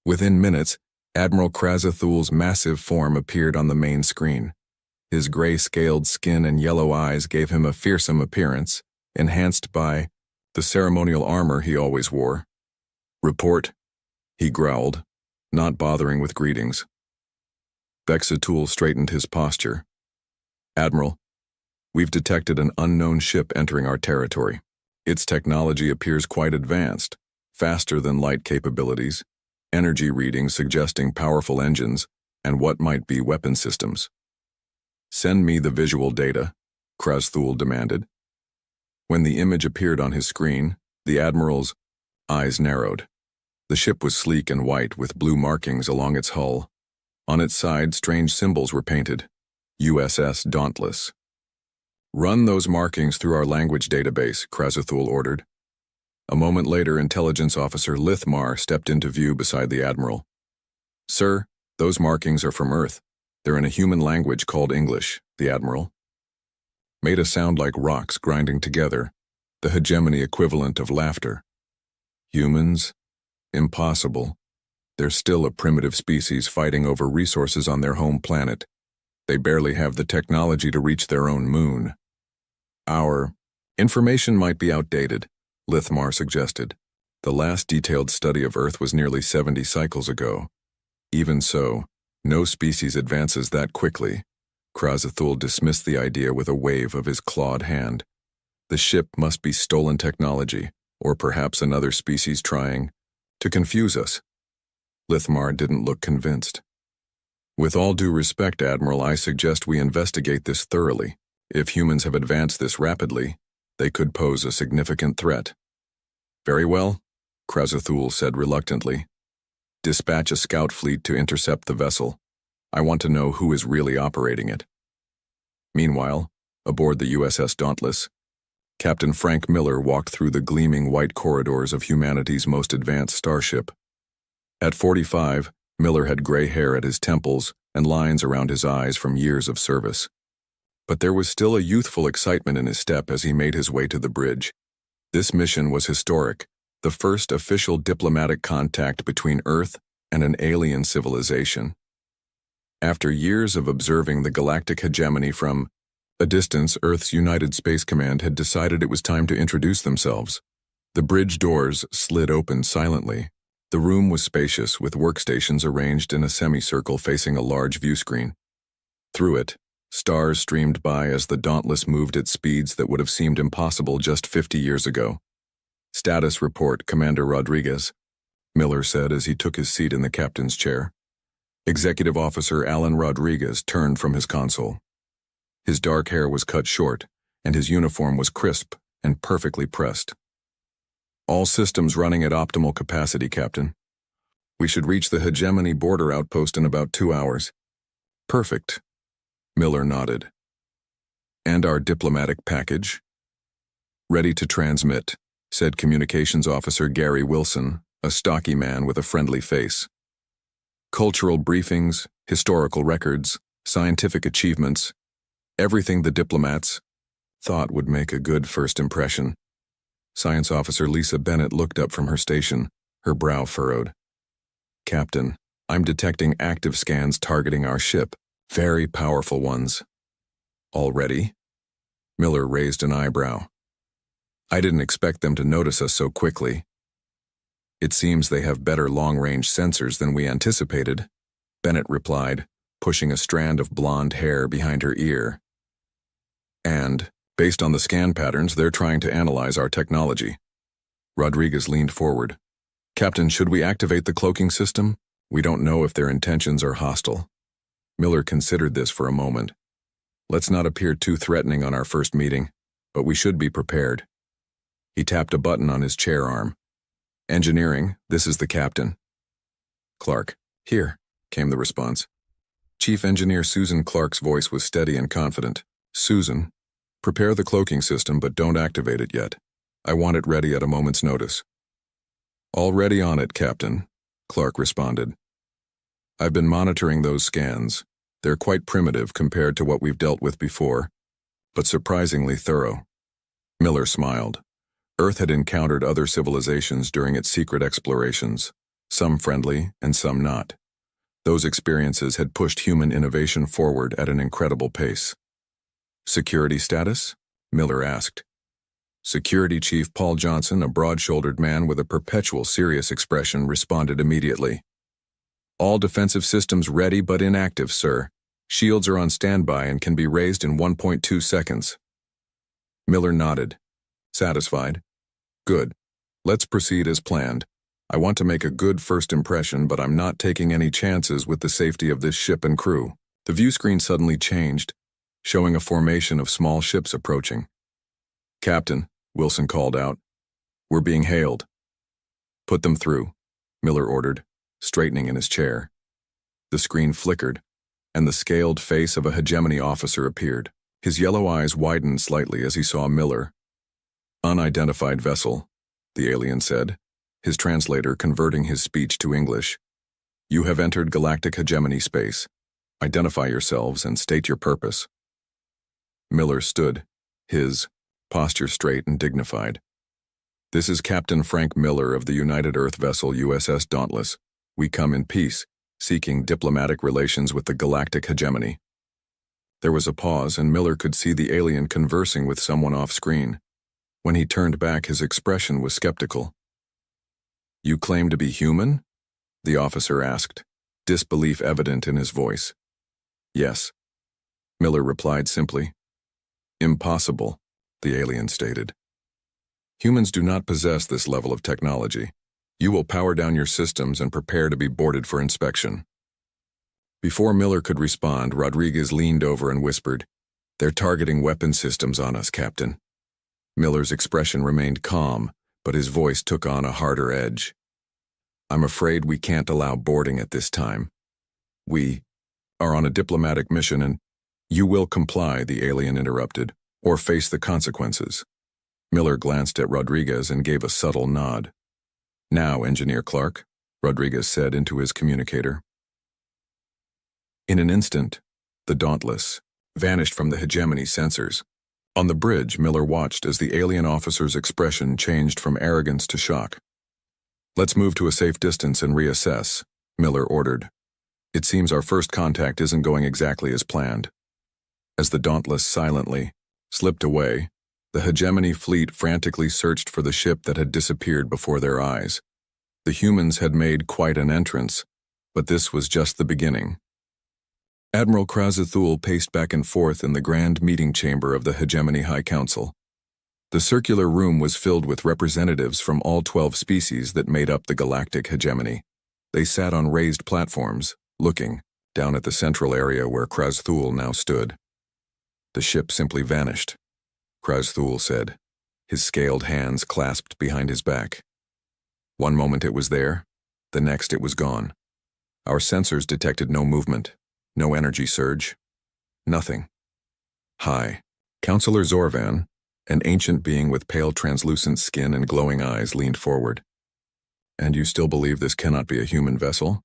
Within minutes, Admiral Krasthul's massive form appeared on the main screen. His gray-scaled skin and yellow eyes gave him a fearsome appearance, enhanced by the ceremonial armor he always wore. "Report," he growled, not bothering with greetings. Vextol straightened his posture. "Admiral, we've detected an unknown ship entering our territory. Its technology appears quite advanced, faster than light capabilities, energy readings suggesting powerful engines, and what might be weapon systems." "Send me the visual data," Krasthul demanded. When the image appeared on his screen, the Admiral's eyes narrowed. The ship was sleek and white with blue markings along its hull. On its side, strange symbols were painted. USS Dauntless. "Run those markings through our language database," Krasthul ordered. A moment later, Intelligence Officer Lithmar stepped into view beside the Admiral. "Sir, those markings are from Earth. They're in a human language called English," the Admiral made a sound like rocks grinding together, the hegemony equivalent of laughter. "Humans? Impossible. They're still a primitive species fighting over resources on their home planet. They barely have the technology to reach their own moon." "Our information might be outdated," Lithmar suggested. "The last detailed study of Earth was nearly 70 cycles ago. Even so, no species advances that quickly." Krasthul dismissed the idea with a wave of his clawed hand. "The ship must be stolen technology, or perhaps another species trying to confuse us." Lithmar didn't look convinced. "With all due respect, Admiral, I suggest we investigate this thoroughly. If humans have advanced this rapidly, they could pose a significant threat." "Very well," Krasthul said reluctantly. "Dispatch a scout fleet to intercept the vessel. I want to know who is really operating it." Meanwhile, aboard the USS Dauntless, Captain Frank Miller walked through the gleaming white corridors of humanity's most advanced starship. At 45, Miller had gray hair at his temples and lines around his eyes from years of service. But there was still a youthful excitement in his step as he made his way to the bridge. This mission was historic, the first official diplomatic contact between Earth and an alien civilization. After years of observing the galactic hegemony from a distance, Earth's United Space Command had decided it was time to introduce themselves. The bridge doors slid open silently, The room was spacious, with workstations arranged in a semicircle facing a large view screen. Through it, stars streamed by as the Dauntless moved at speeds that would have seemed impossible just 50 years ago. "Status report, Commander Rodriguez," Miller said as he took his seat in the captain's chair. Executive Officer Alan Rodriguez turned from his console. His dark hair was cut short, and his uniform was crisp and perfectly pressed. "All systems running at optimal capacity, Captain. We should reach the Hegemony border outpost in about 2 hours." "Perfect," Miller nodded. "And our diplomatic package?" "Ready to transmit," said Communications Officer Gary Wilson, a stocky man with a friendly face. "Cultural briefings, historical records, scientific achievements, everything the diplomats thought would make a good first impression." Science Officer Lisa Bennett looked up from her station, her brow furrowed. "Captain, I'm detecting active scans targeting our ship, very powerful ones." "Already?" Miller raised an eyebrow. "I didn't expect them to notice us so quickly." "It seems they have better long-range sensors than we anticipated," Bennett replied, pushing a strand of blonde hair behind her ear. "And, based on the scan patterns, they're trying to analyze our technology." Rodriguez leaned forward. "Captain, should we activate the cloaking system? We don't know if their intentions are hostile." Miller considered this for a moment. "Let's not appear too threatening on our first meeting, but we should be prepared." He tapped a button on his chair arm. "Engineering, this is the captain." "Clark, here," came the response. Chief Engineer Susan Clark's voice was steady and confident. "Susan, prepare the cloaking system, but don't activate it yet. I want it ready at a moment's notice." "Already on it, Captain," Clark responded. "I've been monitoring those scans. They're quite primitive compared to what we've dealt with before, but surprisingly thorough." Miller smiled. Earth had encountered other civilizations during its secret explorations, some friendly and some not. Those experiences had pushed human innovation forward at an incredible pace. "Security status?" Miller asked. Security Chief Paul Johnson, a broad-shouldered man with a perpetual serious expression, responded immediately. "All defensive systems ready but inactive, sir. Shields are on standby and can be raised in 1.2 seconds. Miller nodded. "Satisfied? Good. Let's proceed as planned. I want to make a good first impression, but I'm not taking any chances with the safety of this ship and crew." The view screen suddenly changed, showing a formation of small ships approaching. "Captain," Wilson called out. "We're being hailed." "Put them through," Miller ordered, straightening in his chair. The screen flickered, and the scaled face of a Hegemony officer appeared. His yellow eyes widened slightly as he saw Miller. "Unidentified vessel," the alien said, his translator converting his speech to English. "You have entered galactic hegemony space. Identify yourselves and state your purpose." Miller stood, his posture straight and dignified. "This is Captain Frank Miller of the United Earth vessel USS Dauntless. We come in peace, seeking diplomatic relations with the galactic hegemony." There was a pause, and Miller could see the alien conversing with someone off-screen. When he turned back, his expression was skeptical. "You claim to be human?" the officer asked, disbelief evident in his voice. "Yes," Miller replied simply. "Impossible," the alien stated. "Humans do not possess this level of technology. You will power down your systems and prepare to be boarded for inspection." Before Miller could respond, Rodriguez leaned over and whispered, "They're targeting weapon systems on us, Captain." Miller's expression remained calm, but his voice took on a harder edge. "I'm afraid we can't allow boarding at this time. We are on a diplomatic mission and—" "You will comply," the alien interrupted, "or face the consequences." Miller glanced at Rodriguez and gave a subtle nod. "Now, Engineer Clark," Rodriguez said into his communicator. In an instant, the Dauntless vanished from the hegemony sensors. On the bridge, Miller watched as the alien officer's expression changed from arrogance to shock. "Let's move to a safe distance and reassess," Miller ordered. "It seems our first contact isn't going exactly as planned." As the Dauntless silently slipped away, the hegemony fleet frantically searched for the ship that had disappeared before their eyes. The humans had made quite an entrance, but this was just the beginning. Admiral Krazathul paced back and forth in the grand meeting chamber of the Hegemony High Council. The circular room was filled with representatives from all 12 species that made up the galactic hegemony. They sat on raised platforms, looking down at the central area where Krazathul now stood. The ship simply vanished, Krazathul said, his scaled hands clasped behind his back. One moment it was there, the next it was gone. Our sensors detected no movement, no energy surge, nothing. Hi. Counselor Zorvan, an ancient being with pale translucent skin and glowing eyes, leaned forward. And you still believe this cannot be a human vessel?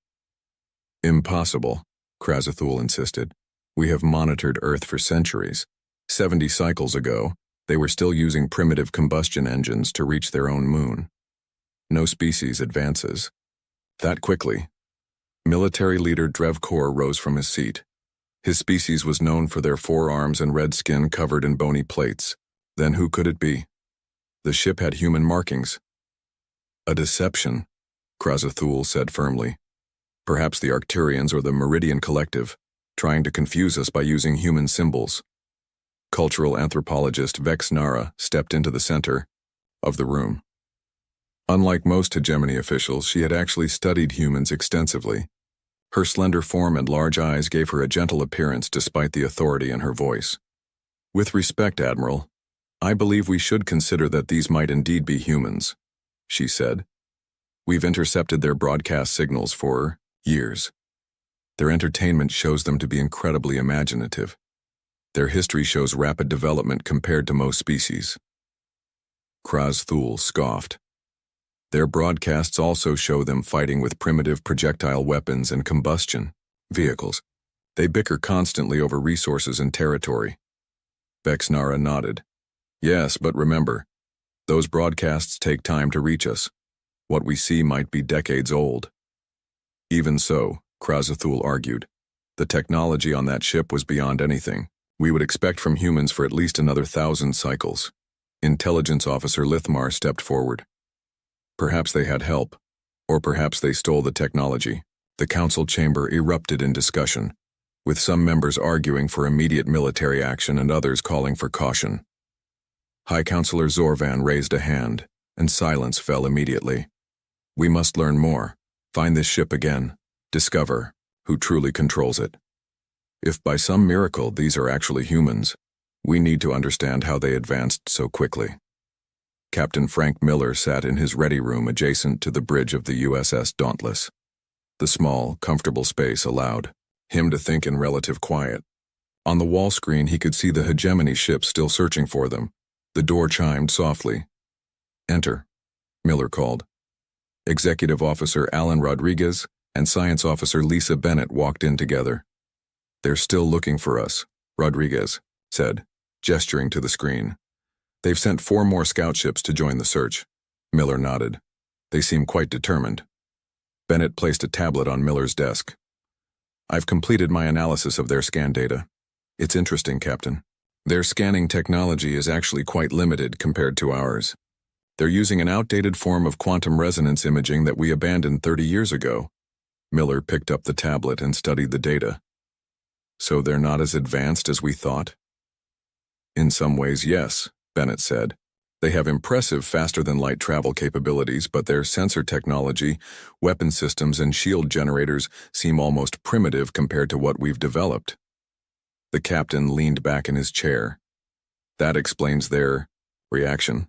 Impossible, Krazathul insisted. We have monitored Earth for centuries. 70 cycles ago, they were still using primitive combustion engines to reach their own moon. No species advances that quickly. Military leader Drevkor rose from his seat. His species was known for their forearms and red skin covered in bony plates. Then who could it be? The ship had human markings. A deception, Krazathul said firmly. Perhaps the Arcturians or the Meridian Collective, trying to confuse us by using human symbols. Cultural anthropologist Vex Nara stepped into the center of the room. Unlike most hegemony officials, she had actually studied humans extensively. Her slender form and large eyes gave her a gentle appearance despite the authority in her voice. With respect, Admiral, I believe we should consider that these might indeed be humans, she said. We've intercepted their broadcast signals for years. Their entertainment shows them to be incredibly imaginative. Their history shows rapid development compared to most species. Krazathul scoffed. Their broadcasts also show them fighting with primitive projectile weapons and combustion vehicles. They bicker constantly over resources and territory. Vexnara nodded. Yes, but remember, those broadcasts take time to reach us. What we see might be decades old. Even so, Krazathul argued, the technology on that ship was beyond anything we would expect from humans for at least another 1,000 cycles. Intelligence Officer Lithmar stepped forward. Perhaps they had help, or perhaps they stole the technology. The council chamber erupted in discussion, with some members arguing for immediate military action and others calling for caution. High Counselor Zorvan raised a hand, and silence fell immediately. We must learn more, find this ship again, discover who truly controls it. If by some miracle these are actually humans, we need to understand how they advanced so quickly. Captain Frank Miller sat in his ready room adjacent to the bridge of the USS Dauntless. The small, comfortable space allowed him to think in relative quiet. On the wall screen he could see the hegemony ship still searching for them. The door chimed softly. Enter, Miller called. Executive Officer Alan Rodriguez and Science Officer Lisa Bennett walked in together. They're still looking for us, Rodriguez said, gesturing to the screen. They've sent 4 more scout ships to join the search. Miller nodded. They seem quite determined. Bennett placed a tablet on Miller's desk. I've completed my analysis of their scan data. It's interesting, Captain. Their scanning technology is actually quite limited compared to ours. They're using an outdated form of quantum resonance imaging that we abandoned 30 years ago. Miller picked up the tablet and studied the data. So they're not as advanced as we thought? In some ways, yes, Bennett said. They have impressive faster-than-light travel capabilities, but their sensor technology, weapon systems, and shield generators seem almost primitive compared to what we've developed. The captain leaned back in his chair. That explains their reaction.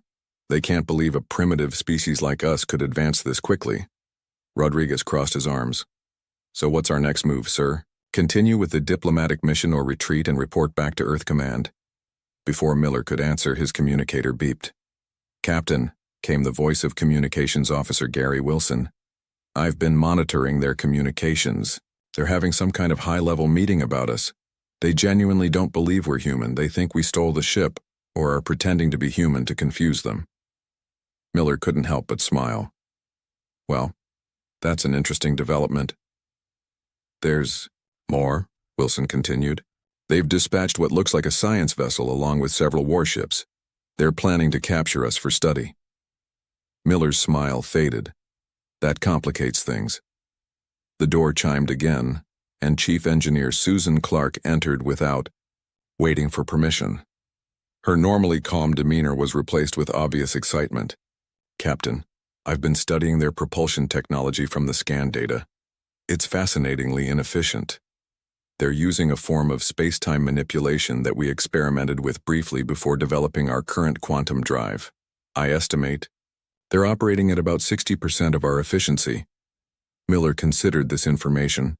They can't believe a primitive species like us could advance this quickly. Rodriguez crossed his arms. So what's our next move, sir? Continue with the diplomatic mission or retreat and report back to Earth Command? Before Miller could answer, his communicator beeped. Captain, came the voice of Communications Officer Gary Wilson. I've been monitoring their communications. They're having some kind of high-level meeting about us. They genuinely don't believe we're human. They think we stole the ship, or are pretending to be human to confuse them. Miller couldn't help but smile. Well, that's an interesting development. There's more, Wilson continued. They've dispatched what looks like a science vessel along with several warships. They're planning to capture us for study. Miller's smile faded. That complicates things. The door chimed again, and Chief Engineer Susan Clark entered without waiting for permission. Her normally calm demeanor was replaced with obvious excitement. "Captain, I've been studying their propulsion technology from the scan data. It's fascinatingly inefficient. They're using a form of space-time manipulation that we experimented with briefly before developing our current quantum drive. I estimate they're operating at about 60% of our efficiency." Miller considered this information.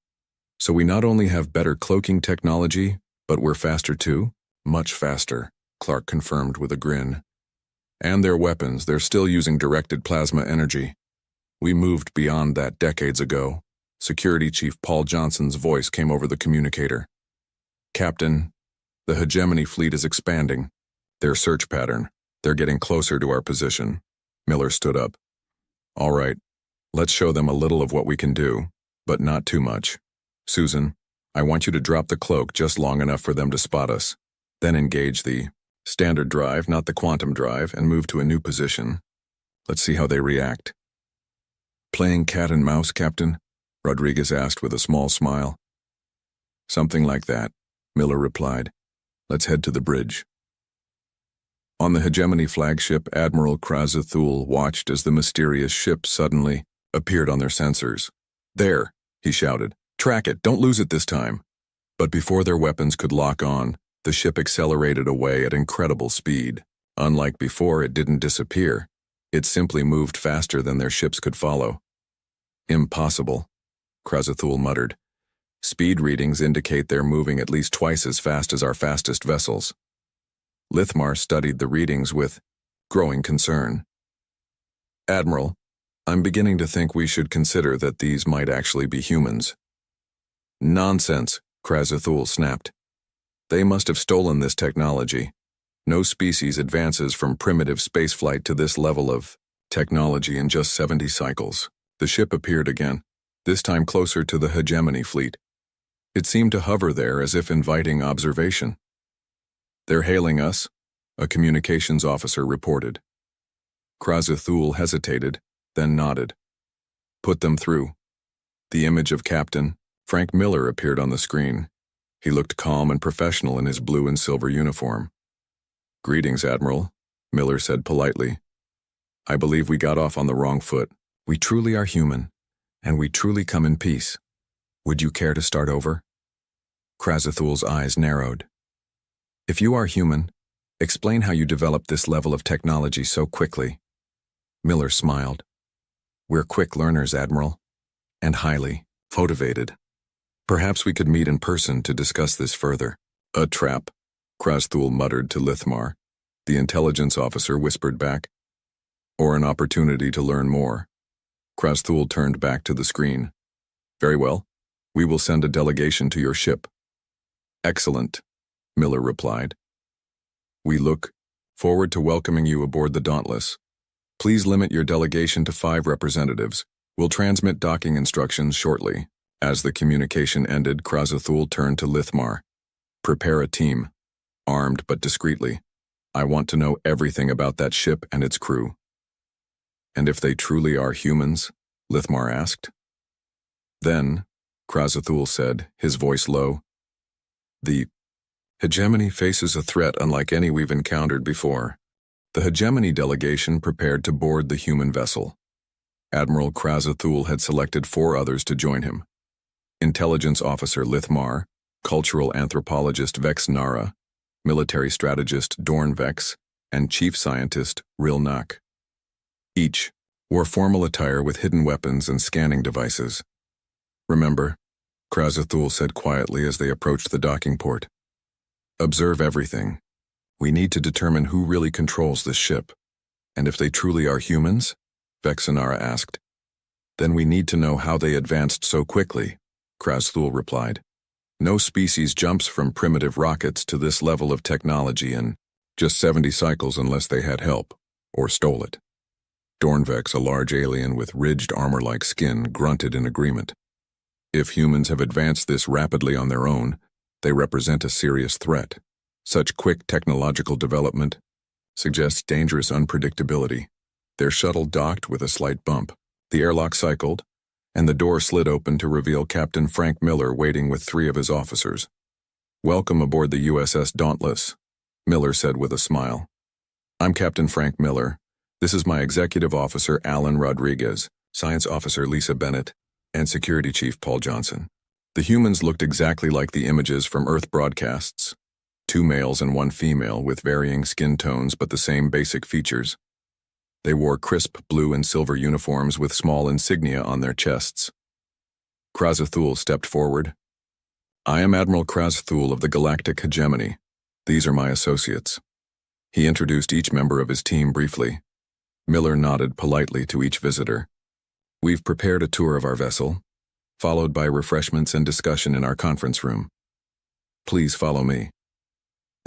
"So we not only have better cloaking technology, but we're faster too?" "Much faster," Clark confirmed with a grin. "And their weapons, they're still using directed plasma energy. We moved beyond that decades ago." Security Chief Paul Johnson's voice came over the communicator. "Captain, the hegemony fleet is expanding. Their search pattern, they're getting closer to our position." Miller stood up. "All right, let's show them a little of what we can do, but not too much. Susan, I want you to drop the cloak just long enough for them to spot us. Then engage the standard drive, not the quantum drive, and move to a new position. Let's see how they react." "Playing cat and mouse, Captain?" Rodriguez asked with a small smile. "Something like that," Miller replied. "Let's head to the bridge." On the Hegemony flagship, Admiral Krazathul watched as the mysterious ship suddenly appeared on their sensors. "There," he shouted. "Track it, don't lose it this time." But before their weapons could lock on, the ship accelerated away at incredible speed. Unlike before, it didn't disappear. It simply moved faster than their ships could follow. "Impossible," Krazathul muttered. "Speed readings indicate they're moving at least twice as fast as our fastest vessels." Lithmar studied the readings with growing concern. "Admiral, I'm beginning to think we should consider that these might actually be humans." "Nonsense," Krazathul snapped. "They must have stolen this technology. No species advances from primitive spaceflight to this level of technology in just 70 cycles. The ship appeared again, this time closer to the Hegemony fleet. It seemed to hover there as if inviting observation. "They're hailing us," a communications officer reported. Krazathul hesitated, then nodded. "Put them through." The image of Captain Frank Miller appeared on the screen. He looked calm and professional in his blue and silver uniform. "Greetings, Admiral," Miller said politely. "I believe we got off on the wrong foot. We truly are human, and we truly come in peace. Would you care to start over?" Krazathul's eyes narrowed. "If you are human, explain how you developed this level of technology so quickly." Miller smiled. "We're quick learners, Admiral, and highly motivated. Perhaps we could meet in person to discuss this further." "A trap," Krazathul muttered to Lithmar. The intelligence officer whispered back. "Or an opportunity to learn more." Krazathul turned back to the screen. "Very well. We will send a delegation to your ship." "Excellent," Miller replied. "We look forward to welcoming you aboard the Dauntless. Please limit your delegation to 5 representatives. We'll transmit docking instructions shortly." As the communication ended, Krazathul turned to Lithmar. "Prepare a team, armed but discreetly. I want to know everything about that ship and its crew." "And if they truly are humans?" Lithmar asked. "Then," Krazathul said, his voice low, "the Hegemony faces a threat unlike any we've encountered before." The Hegemony delegation prepared to board the human vessel. Admiral Krazathul had selected 4 others to join him. Intelligence Officer Lithmar, Cultural Anthropologist Vex Nara, Military Strategist Dorn Vex, and Chief Scientist Rilnak. Each wore formal attire with hidden weapons and scanning devices. "Remember," Krazathul said quietly as they approached the docking port. "Observe everything. We need to determine who really controls this ship. And if they truly are humans?" Vexanara asked. "Then we need to know how they advanced so quickly," Krazathul replied. "No species jumps from primitive rockets to this level of technology in just 70 cycles unless they had help, or stole it." Dornvex, a large alien with ridged armor-like skin, grunted in agreement. "If humans have advanced this rapidly on their own, they represent a serious threat. Such quick technological development suggests dangerous unpredictability." Their shuttle docked with a slight bump. The airlock cycled, and the door slid open to reveal Captain Frank Miller waiting with 3 of his officers. "Welcome aboard the USS Dauntless," Miller said with a smile. "I'm Captain Frank Miller. This is my executive officer, Alan Rodriguez, science officer Lisa Bennett, and security chief Paul Johnson." The humans looked exactly like the images from Earth broadcasts. 2 males and 1 female with varying skin tones but the same basic features. They wore crisp blue and silver uniforms with small insignia on their chests. Krazathul stepped forward. "I am Admiral Krazathul of the Galactic Hegemony. These are my associates." He introduced each member of his team briefly. Miller nodded politely to each visitor. "We've prepared a tour of our vessel, followed by refreshments and discussion in our conference room. Please follow me."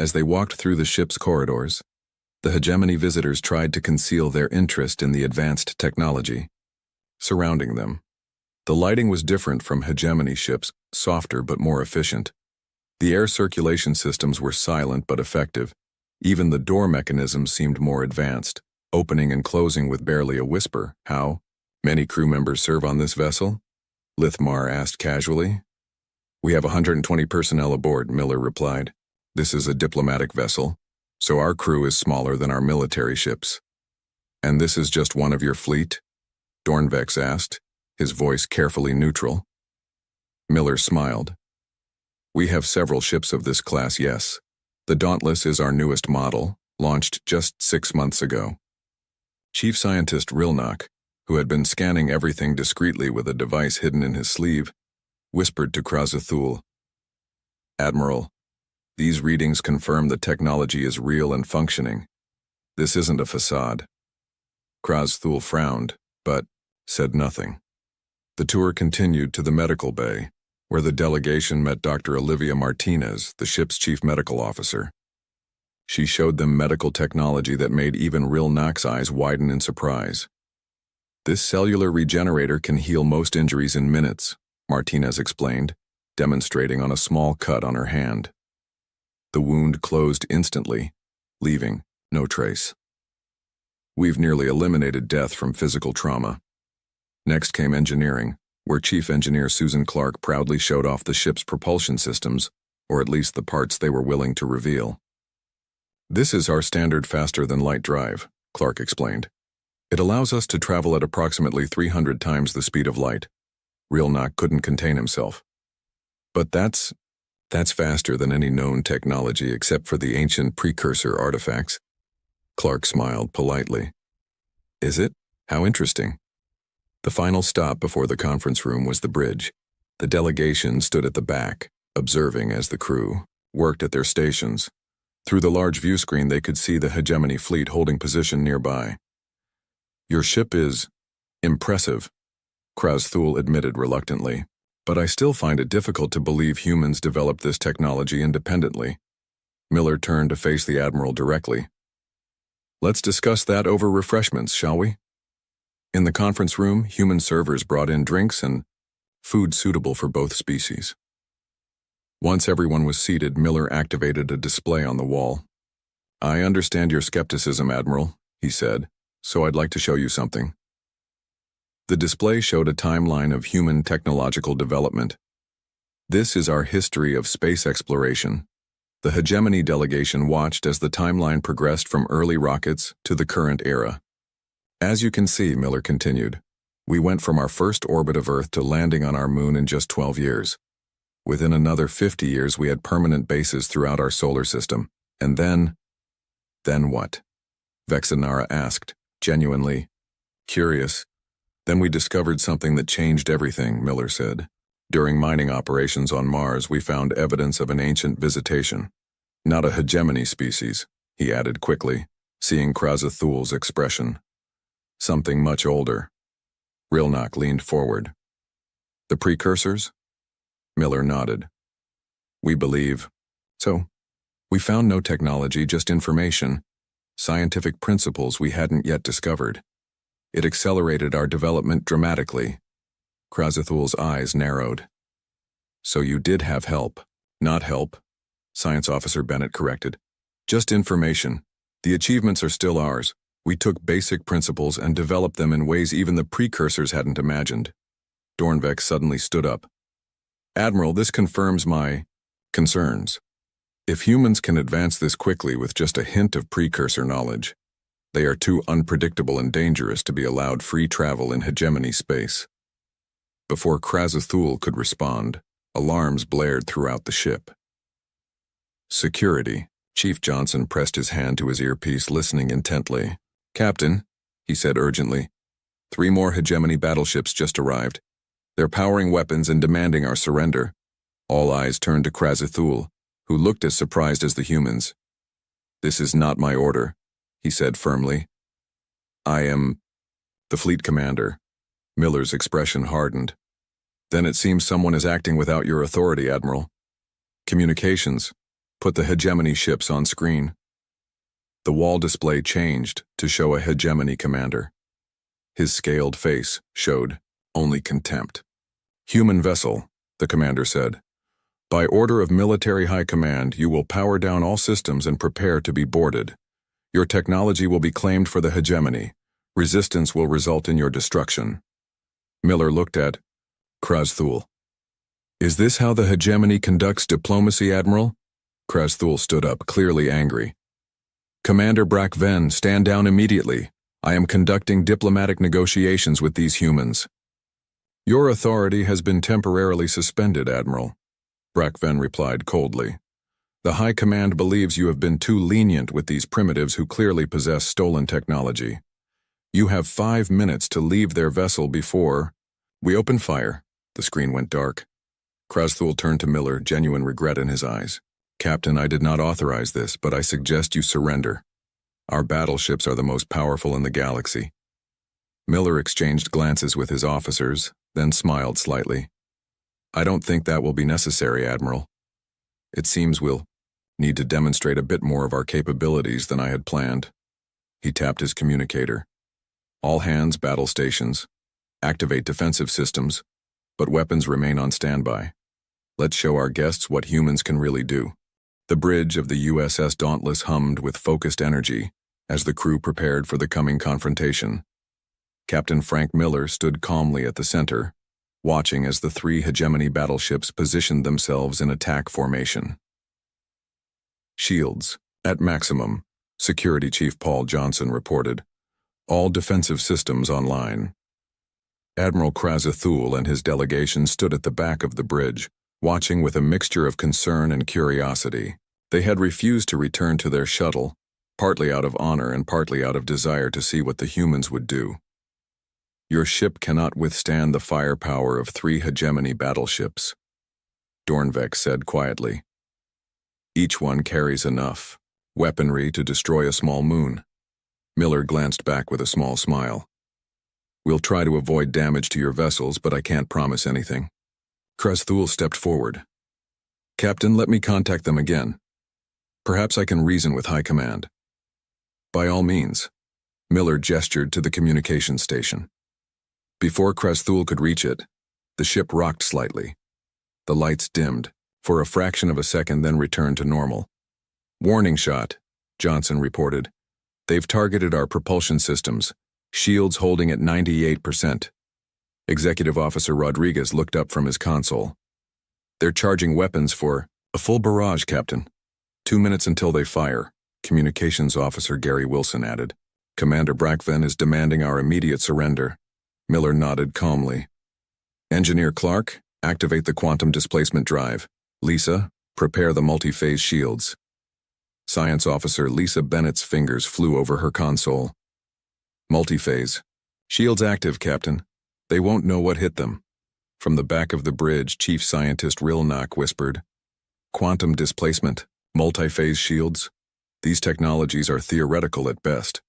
As they walked through the ship's corridors, the Hegemony visitors tried to conceal their interest in the advanced technology surrounding them. The lighting was different from Hegemony ships, softer but more efficient. The air circulation systems were silent but effective. Even the door mechanisms seemed more advanced, opening and closing with barely a whisper. "How many crew members serve on this vessel?" Lithmar asked casually. "We have 120 personnel aboard," Miller replied. "This is a diplomatic vessel, so our crew is smaller than our military ships." "And this is just one of your fleet?" Dornvex asked, his voice carefully neutral. Miller smiled. "We have several ships of this class, yes. The Dauntless is our newest model, launched just 6 months ago." Chief Scientist Rilnock, who had been scanning everything discreetly with a device hidden in his sleeve, whispered to Krazathul, "Admiral, these readings confirm the technology is real and functioning. This isn't a facade." Krazathul frowned, but said nothing. The tour continued to the medical bay, where the delegation met Dr. Olivia Martinez, the ship's chief medical officer. She showed them medical technology that made even Rilnock's eyes widen in surprise. "This cellular regenerator can heal most injuries in minutes," Martinez explained, demonstrating on a small cut on her hand. The wound closed instantly, leaving no trace. "We've nearly eliminated death from physical trauma." Next came engineering, where Chief Engineer Susan Clark proudly showed off the ship's propulsion systems, or at least the parts they were willing to reveal. "This is our standard faster-than-light drive," Clark explained. "It allows us to travel at approximately 300 times the speed of light." Rilnock couldn't contain himself. "But that's faster than any known technology except for the ancient precursor artifacts." Clark smiled politely. "Is it? How interesting." The final stop before the conference room was the bridge. The delegation stood at the back, observing as the crew worked at their stations. Through the large view screen they could see the Hegemony fleet holding position nearby. "Your ship is impressive," Krazathul admitted reluctantly, "but I still find it difficult to believe humans developed this technology independently." Miller turned to face the Admiral directly. "Let's discuss that over refreshments, shall we?" In the conference room, human servers brought in drinks and food suitable for both species. Once everyone was seated, Miller activated a display on the wall. "I understand your skepticism, Admiral," he said, "so I'd like to show you something." The display showed a timeline of human technological development. "This is our history of space exploration." The Hegemony delegation watched as the timeline progressed from early rockets to the current era. "As you can see," Miller continued, "we went from our first orbit of Earth to landing on our moon in just 12 years. Within another 50 years we had permanent bases throughout our solar system. And then what?" Vexanara asked, genuinely curious. "Then we discovered something that changed everything," Miller said. "During mining operations on Mars we found evidence of an ancient visitation. Not a Hegemony species," he added quickly, seeing Krazathul's expression. "Something much older." Rilnock leaned forward. "The precursors?" Miller nodded. "We believe. So, we found no technology, just information, scientific principles we hadn't yet discovered. It accelerated our development dramatically." Krazathul's eyes narrowed. "So you did have help." "Not help," Science Officer Bennett corrected. "Just information. The achievements are still ours, We took basic principles and developed them in ways even the precursors hadn't imagined. Dornbeck suddenly stood up. Admiral, this confirms my concerns. If humans can advance this quickly with just a hint of precursor knowledge, they are too unpredictable and dangerous to be allowed free travel in hegemony space. Before Krazathul could respond, alarms blared throughout the ship. Security. Chief Johnson pressed his hand to his earpiece, listening intently. Captain, he said urgently, 3 more hegemony battleships just arrived. They're powering weapons and demanding our surrender. All eyes turned to Krazathul, who looked as surprised as the humans. This is not my order, he said firmly. I am the fleet commander. Miller's expression hardened. Then it seems someone is acting without your authority, Admiral. Communications. Put the hegemony ships on screen. The wall display changed to show a hegemony commander. His scaled face showed only contempt. Human vessel, the commander said. By order of military high command, you will power down all systems and prepare to be boarded. Your technology will be claimed for the hegemony. Resistance will result in your destruction. Miller looked at Krazathul. Is this how the hegemony conducts diplomacy, Admiral? Krazathul stood up, clearly angry. Commander Brackven, stand down immediately. I am conducting diplomatic negotiations with these humans. Your authority has been temporarily suspended, Admiral. Brackven replied coldly. The High Command believes you have been too lenient with these primitives who clearly possess stolen technology. You have 5 minutes to leave their vessel before we open fire. The screen went dark. Krazathul turned to Miller, genuine regret in his eyes. Captain, I did not authorize this, but I suggest you surrender. Our battleships are the most powerful in the galaxy. Miller exchanged glances with his officers, then smiled slightly. I don't think that will be necessary, Admiral. It seems we'll need to demonstrate a bit more of our capabilities than I had planned. He tapped his communicator. All hands, battle stations. Activate defensive systems, but weapons remain on standby. Let's show our guests what humans can really do. The bridge of the USS Dauntless hummed with focused energy as the crew prepared for the coming confrontation. Captain Frank Miller stood calmly at the center, watching as the 3 hegemony battleships positioned themselves in attack formation. Shields, at maximum, Security Chief Paul Johnson reported. All defensive systems online. Admiral Krazathul and his delegation stood at the back of the bridge, watching with a mixture of concern and curiosity. They had refused to return to their shuttle, partly out of honor and partly out of desire to see what the humans would do. Your ship cannot withstand the firepower of 3 hegemony battleships, Dornbeck said quietly. Each one carries enough weaponry to destroy a small moon. Miller glanced back with a small smile. We'll try to avoid damage to your vessels, but I can't promise anything. Krazathul stepped forward. Captain, let me contact them again. Perhaps I can reason with High Command. By all means. Miller gestured to the communications station. Before Krazathul could reach it, the ship rocked slightly. The lights dimmed, for a fraction of a second, then returned to normal. Warning shot, Johnson reported. They've targeted our propulsion systems, shields holding at 98%. Executive Officer Rodriguez looked up from his console. They're charging weapons for a full barrage, Captain. 2 minutes until they fire, Communications Officer Gary Wilson added. Commander Brackven is demanding our immediate surrender. Miller nodded calmly. Engineer Clark, activate the quantum displacement drive. Lisa, prepare the multi-phase shields. Science Officer Lisa Bennett's fingers flew over her console. Multi-phase. Shields active, Captain. They won't know what hit them. From the back of the bridge, Chief Scientist Rilnak whispered. Quantum displacement, multi-phase shields. These technologies are theoretical at best.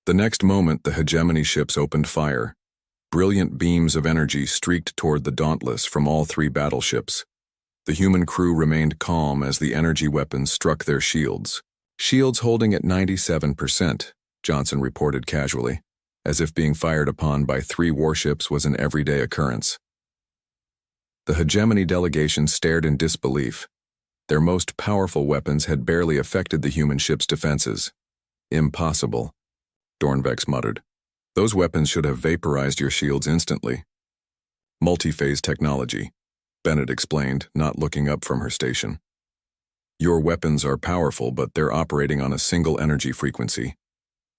The next moment, the hegemony ships opened fire. Brilliant beams of energy streaked toward the Dauntless from all 3 battleships. The human crew remained calm as the energy weapons struck their shields. Shields holding at 97%, Johnson reported casually, as if being fired upon by 3 warships was an everyday occurrence. The hegemony delegation stared in disbelief. Their most powerful weapons had barely affected the human ship's defenses. Impossible, Dornvex muttered. Those weapons should have vaporized your shields instantly. Multi-phase technology, Bennett explained, not looking up from her station. Your weapons are powerful, but they're operating on a single energy frequency.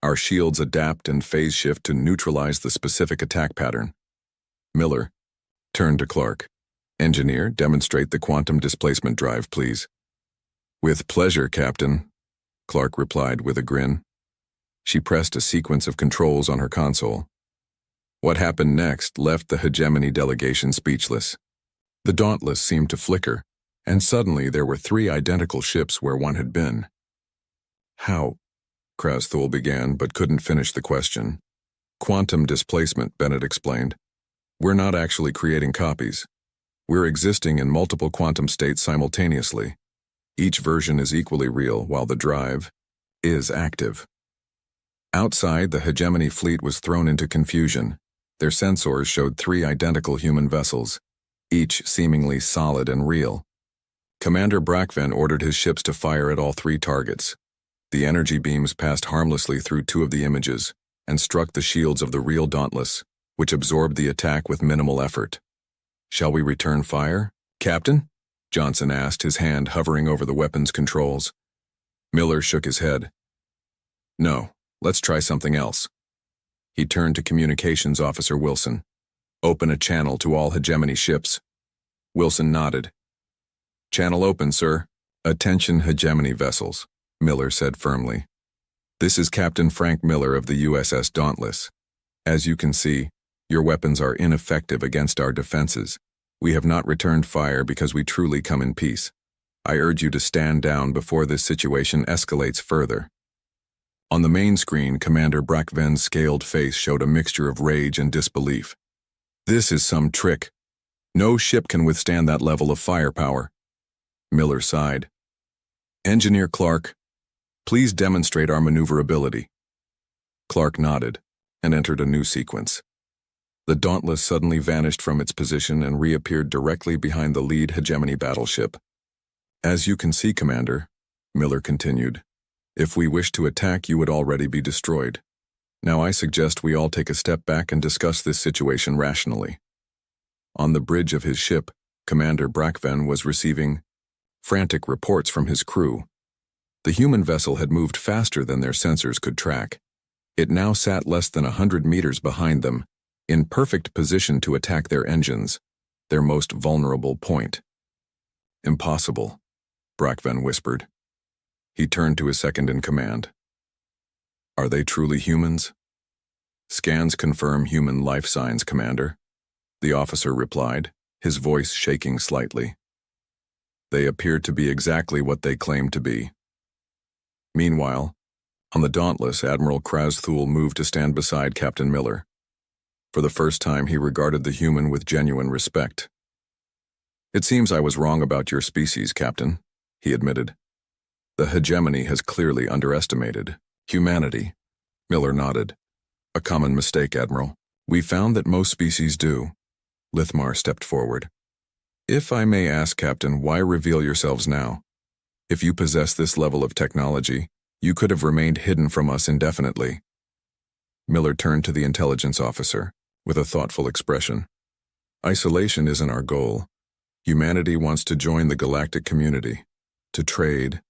Our shields adapt and phase shift to neutralize the specific attack pattern. Miller turned to Clark. Engineer, demonstrate the quantum displacement drive, please. With pleasure, Captain, Clark replied with a grin. She pressed a sequence of controls on her console. What happened next left the hegemony delegation speechless. The Dauntless seemed to flicker, and suddenly there were 3 identical ships where one had been. How? Krasthul began, but couldn't finish the question. Quantum displacement, Bennett explained. We're not actually creating copies. We're existing in multiple quantum states simultaneously. Each version is equally real, while the drive is active. Outside, the hegemony fleet was thrown into confusion. Their sensors showed 3 identical human vessels, each seemingly solid and real. Commander Brackven ordered his ships to fire at all 3 targets. The energy beams passed harmlessly through 2 of the images and struck the shields of the real Dauntless, which absorbed the attack with minimal effort. Shall we return fire, Captain? Johnson asked, his hand hovering over the weapon's controls. Miller shook his head. No, let's try something else. He turned to Communications Officer Wilson. Open a channel to all hegemony ships. Wilson nodded. Channel open, sir. Attention hegemony vessels, Miller said firmly. This is Captain Frank Miller of the USS Dauntless. As you can see, your weapons are ineffective against our defenses. We have not returned fire because we truly come in peace. I urge you to stand down before this situation escalates further. On the main screen, Commander Brackven's scaled face showed a mixture of rage and disbelief. This is some trick. No ship can withstand that level of firepower. Miller sighed. Engineer Clark, please demonstrate our maneuverability. Clark nodded and entered a new sequence. The Dauntless suddenly vanished from its position and reappeared directly behind the lead hegemony battleship. As you can see, Commander, Miller continued, if we wish to attack, you would already be destroyed. Now I suggest we all take a step back and discuss this situation rationally. On the bridge of his ship, Commander Brackven was receiving frantic reports from his crew. The human vessel had moved faster than their sensors could track. It now sat less than 100 meters behind them, in perfect position to attack their engines, their most vulnerable point. Impossible, Brackven whispered. He turned to his second-in-command. Are they truly humans? Scans confirm human life signs, Commander, the officer replied, his voice shaking slightly. They appear to be exactly what they claim to be. Meanwhile, on the Dauntless, Admiral Krasthul moved to stand beside Captain Miller. For the first time, he regarded the human with genuine respect. It seems I was wrong about your species, Captain, he admitted. The hegemony has clearly underestimated humanity. Miller nodded. A common mistake, Admiral. We found that most species do. Lithmar stepped forward. If I may ask, Captain, why reveal yourselves now? If you possess this level of technology, you could have remained hidden from us indefinitely. Miller turned to the intelligence officer with a thoughtful expression. Isolation isn't our goal. Humanity wants to join the galactic community, to trade,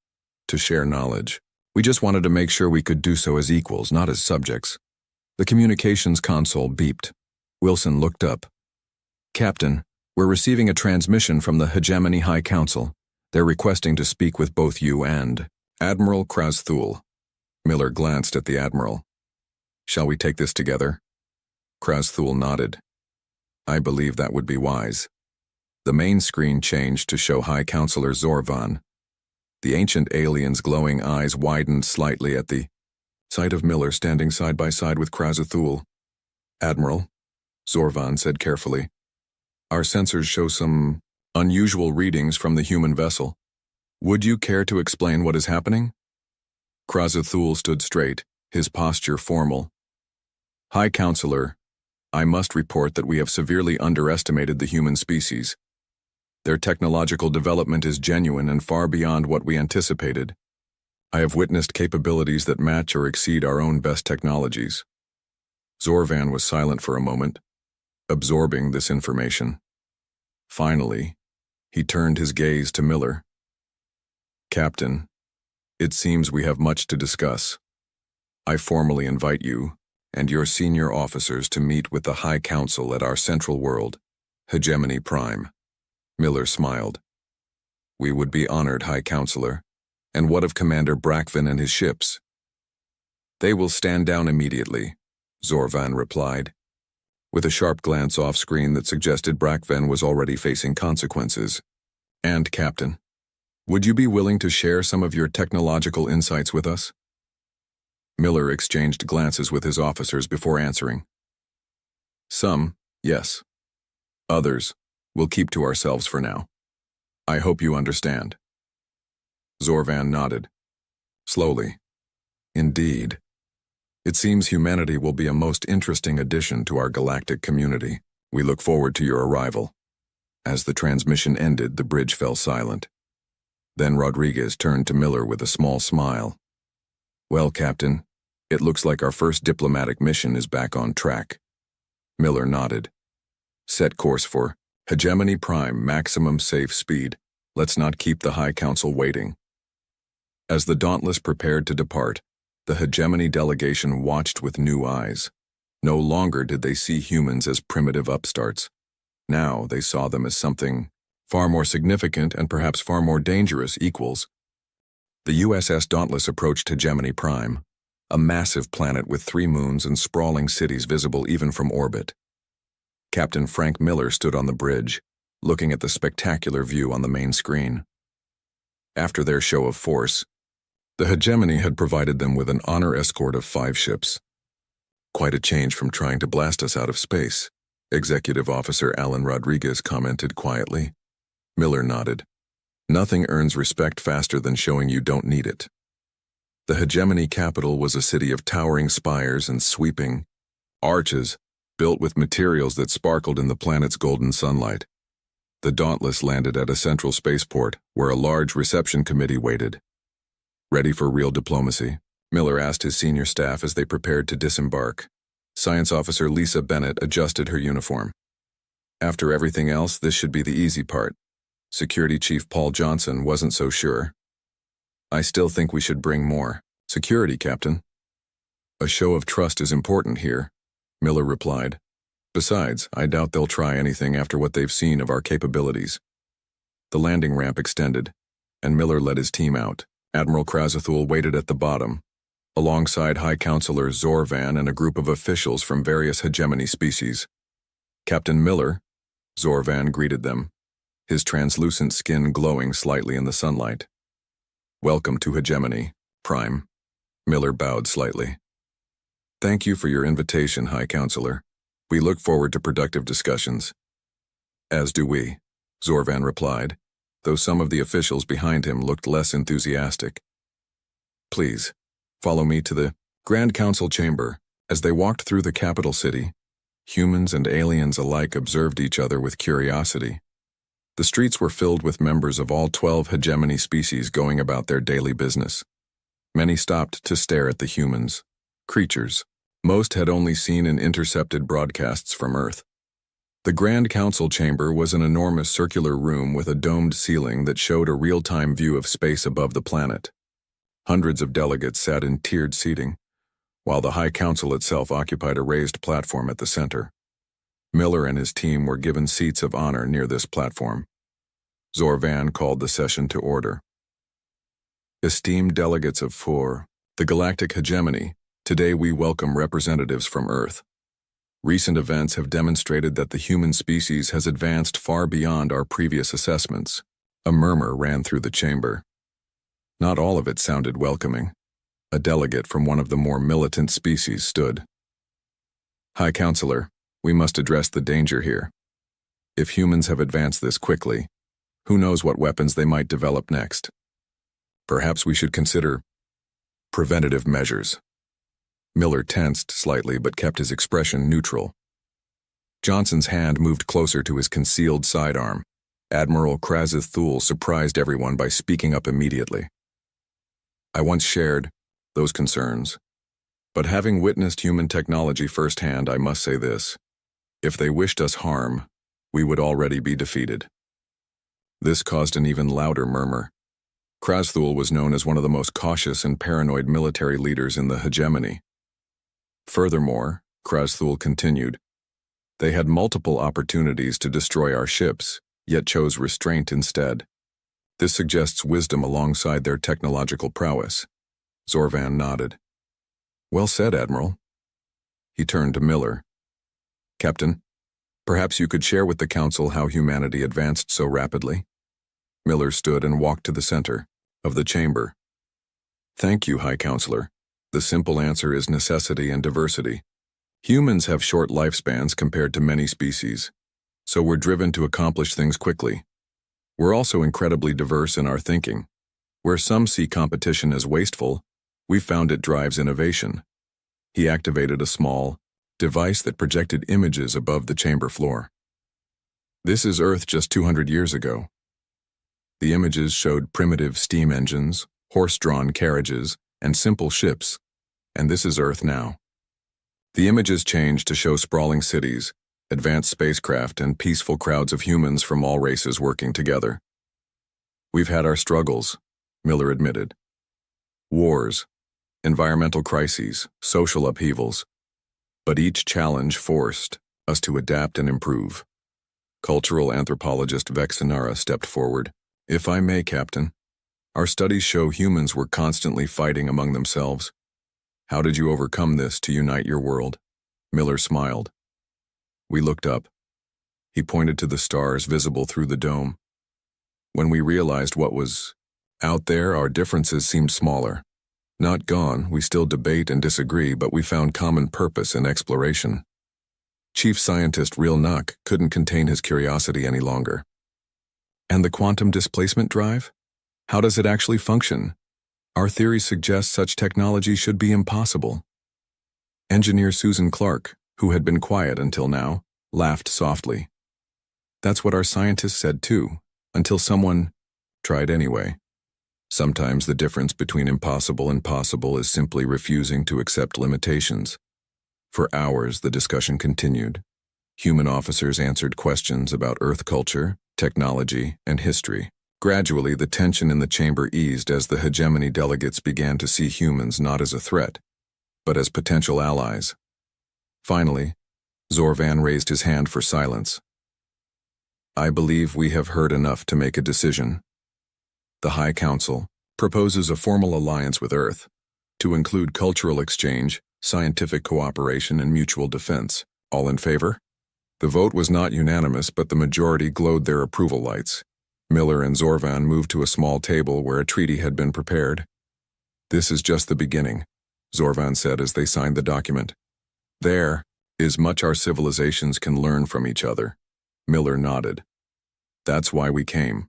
to share knowledge. We just wanted to make sure we could do so as equals, not as subjects. The communications console beeped. Wilson looked up. Captain, we're receiving a transmission from the Hegemony High Council. They're requesting to speak with both you and Admiral Krasthul. Miller glanced at the Admiral. Shall we take this together? Krasthul nodded. I believe that would be wise. The main screen changed to show High Counselor Zorvan. The ancient alien's glowing eyes widened slightly at the sight of Miller standing side by side with Krasthul. Admiral, Zorvan said carefully, our sensors show some unusual readings from the human vessel. Would you care to explain what is happening? Krasthul stood straight, his posture formal. High Counselor, I must report that we have severely underestimated the human species. Their technological development is genuine and far beyond what we anticipated. I have witnessed capabilities that match or exceed our own best technologies. Zorvan was silent for a moment, absorbing this information. Finally, he turned his gaze to Miller. Captain, it seems we have much to discuss. I formally invite you and your senior officers to meet with the High Council at our central world, Hegemony Prime. Miller smiled. We would be honored, High Counselor. And what of Commander Brackvin and his ships? They will stand down immediately, Zorvan replied, with a sharp glance off-screen that suggested Brackvin was already facing consequences. And, Captain, would you be willing to share some of your technological insights with us? Miller exchanged glances with his officers before answering. Some, yes. Others, we'll keep to ourselves for now. I hope you understand. Zorvan nodded. Slowly. Indeed. It seems humanity will be a most interesting addition to our galactic community. We look forward to your arrival. As the transmission ended, the bridge fell silent. Then Rodriguez turned to Miller with a small smile. Well, Captain, it looks like our first diplomatic mission is back on track. Miller nodded. Set course for Hegemony Prime, maximum safe speed. Let's not keep the High Council waiting. As the Dauntless prepared to depart, the Hegemony delegation watched with new eyes. No longer did they see humans as primitive upstarts. Now they saw them as something far more significant and perhaps far more dangerous equals. The USS Dauntless approached Hegemony Prime, a massive planet with 3 moons and sprawling cities visible even from orbit. Captain Frank Miller stood on the bridge, looking at the spectacular view on the main screen. After their show of force, the Hegemony had provided them with an honor escort of 5 ships. Quite a change from trying to blast us out of space, Executive Officer Alan Rodriguez commented quietly. Miller nodded. Nothing earns respect faster than showing you don't need it. The Hegemony capital was a city of towering spires and sweeping arches, built with materials that sparkled in the planet's golden sunlight. The Dauntless landed at a central spaceport where a large reception committee waited. Ready for real diplomacy? Miller asked his senior staff as they prepared to disembark. Science Officer Lisa Bennett adjusted her uniform. After everything else, this should be the easy part. Security Chief Paul Johnson wasn't so sure. I still think we should bring more security, Captain. A show of trust is important here, Miller replied. Besides, I doubt they'll try anything after what they've seen of our capabilities. The landing ramp extended, and Miller led his team out. Admiral Krazathul waited at the bottom, alongside High Counselor Zorvan and a group of officials from various Hegemony species. Captain Miller, Zorvan greeted them, his translucent skin glowing slightly in the sunlight. Welcome to Hegemony, Prime. Miller bowed slightly. Thank you for your invitation, High Counselor. We look forward to productive discussions. As do we, Zorvan replied, though some of the officials behind him looked less enthusiastic. Please, follow me to the Grand Council chamber. As they walked through the capital city, humans and aliens alike observed each other with curiosity. The streets were filled with members of all 12 Hegemony species going about their daily business. Many stopped to stare at the humans, creatures most had only seen in intercepted broadcasts from Earth. The Grand Council chamber was an enormous circular room with a domed ceiling that showed a real-time view of space above the planet. Hundreds of delegates sat in tiered seating, while the High Council itself occupied a raised platform at the center. Miller and his team were given seats of honor near this platform. Zorvan called the session to order. Esteemed delegates of the Galactic Hegemony, today we welcome representatives from Earth. Recent events have demonstrated that the human species has advanced far beyond our previous assessments. A murmur ran through the chamber. Not all of it sounded welcoming. A delegate from one of the more militant species stood. High Counselor, we must address the danger here. If humans have advanced this quickly, who knows what weapons they might develop next? Perhaps we should consider preventative measures. Miller tensed slightly but kept his expression neutral. Johnson's hand moved closer to his concealed sidearm. Admiral Krazathul surprised everyone by speaking up immediately. I once shared those concerns. But having witnessed human technology firsthand, I must say this. If they wished us harm, we would already be defeated. This caused an even louder murmur. Krasthul was known as one of the most cautious and paranoid military leaders in the hegemony. Furthermore, Krasthul continued, they had multiple opportunities to destroy our ships, yet chose restraint instead. This suggests wisdom alongside their technological prowess. Zorvan nodded. Well said, Admiral. He turned to Miller. Captain, perhaps you could share with the Council how humanity advanced so rapidly. Miller stood and walked to the center of the chamber. Thank you, High Counselor. The simple answer is necessity and diversity. Humans have short lifespans compared to many species, so we're driven to accomplish things quickly. We're also incredibly diverse in our thinking. Where some see competition as wasteful, we found it drives innovation. He activated a small device that projected images above the chamber floor. This is Earth just 200 years ago. The images showed primitive steam engines, horse-drawn carriages, and simple ships, and this is Earth now. The images changed to show sprawling cities, advanced spacecraft, and peaceful crowds of humans from all races working together. We've had our struggles, Miller admitted. Wars, environmental crises, social upheavals. But each challenge forced us to adapt and improve. Cultural anthropologist Vexenara stepped forward. If I may, Captain, our studies show humans were constantly fighting among themselves. How did you overcome this to unite your world? Miller smiled. We looked up. He pointed to the stars visible through the dome. When we realized what was out there, our differences seemed smaller. Not gone, we still debate and disagree, but we found common purpose in exploration. Chief Scientist Real Nuck couldn't contain his curiosity any longer. And the quantum displacement drive? How does it actually function? Our theory suggests such technology should be impossible. Engineer Susan Clark, who had been quiet until now, laughed softly. That's what our scientists said too, until someone tried anyway. Sometimes the difference between impossible and possible is simply refusing to accept limitations. For hours, the discussion continued. Human officers answered questions about Earth culture, technology, and history. Gradually, the tension in the chamber eased as the hegemony delegates began to see humans not as a threat, but as potential allies. Finally, Zorvan raised his hand for silence. I believe we have heard enough to make a decision. The High Council proposes a formal alliance with Earth to include cultural exchange, scientific cooperation, and mutual defense. All in favor? The vote was not unanimous, but the majority glowed their approval lights. Miller and Zorvan moved to a small table where a treaty had been prepared. This is just the beginning, Zorvan said as they signed the document. There is much our civilizations can learn from each other. Miller nodded. That's why we came.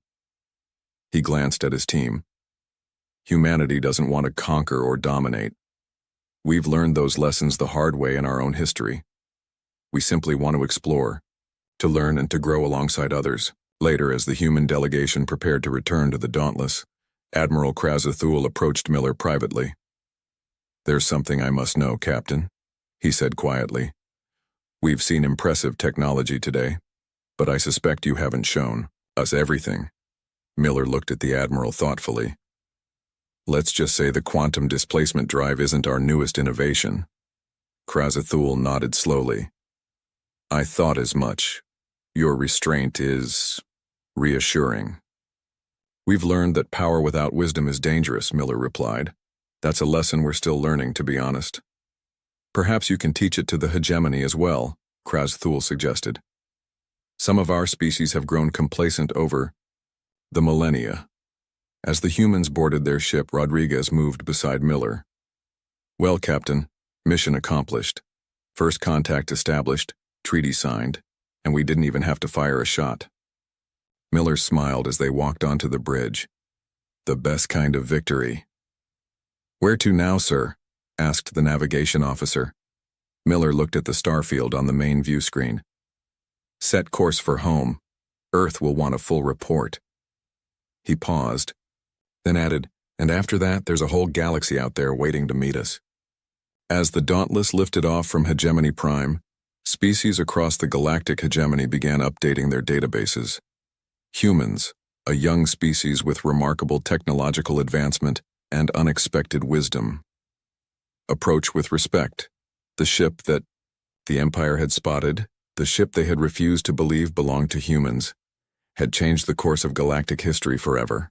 He glanced at his team. Humanity doesn't want to conquer or dominate. We've learned those lessons the hard way in our own history. We simply want to explore, to learn and to grow alongside others. Later, as the human delegation prepared to return to the Dauntless, Admiral Krasthul approached Miller privately. There's something I must know, Captain, he said quietly. We've seen impressive technology today, but I suspect you haven't shown us everything. Miller looked at the Admiral thoughtfully. Let's just say the quantum displacement drive isn't our newest innovation. Krasthul nodded slowly. I thought as much. Your restraint is reassuring. We've learned that power without wisdom is dangerous, Miller replied. That's a lesson we're still learning, to be honest. Perhaps you can teach it to the hegemony as well, Krasthul suggested. Some of our species have grown complacent over the millennia. As the humans boarded their ship, Rodriguez moved beside Miller. Well, Captain, mission accomplished. First contact established, treaty signed, and we didn't even have to fire a shot. Miller smiled as they walked onto the bridge. The best kind of victory. Where to now, sir? Asked the navigation officer. Miller looked at the starfield on the main view screen. Set course for home. Earth will want a full report. He paused, then added, And after that, there's a whole galaxy out there waiting to meet us. As the Dauntless lifted off from Hegemony Prime, species across the galactic hegemony began updating their databases. Humans, a young species with remarkable technological advancement and unexpected wisdom. Approach with respect. The ship that the Empire had spotted, the ship they had refused to believe belonged to humans, had changed the course of galactic history forever.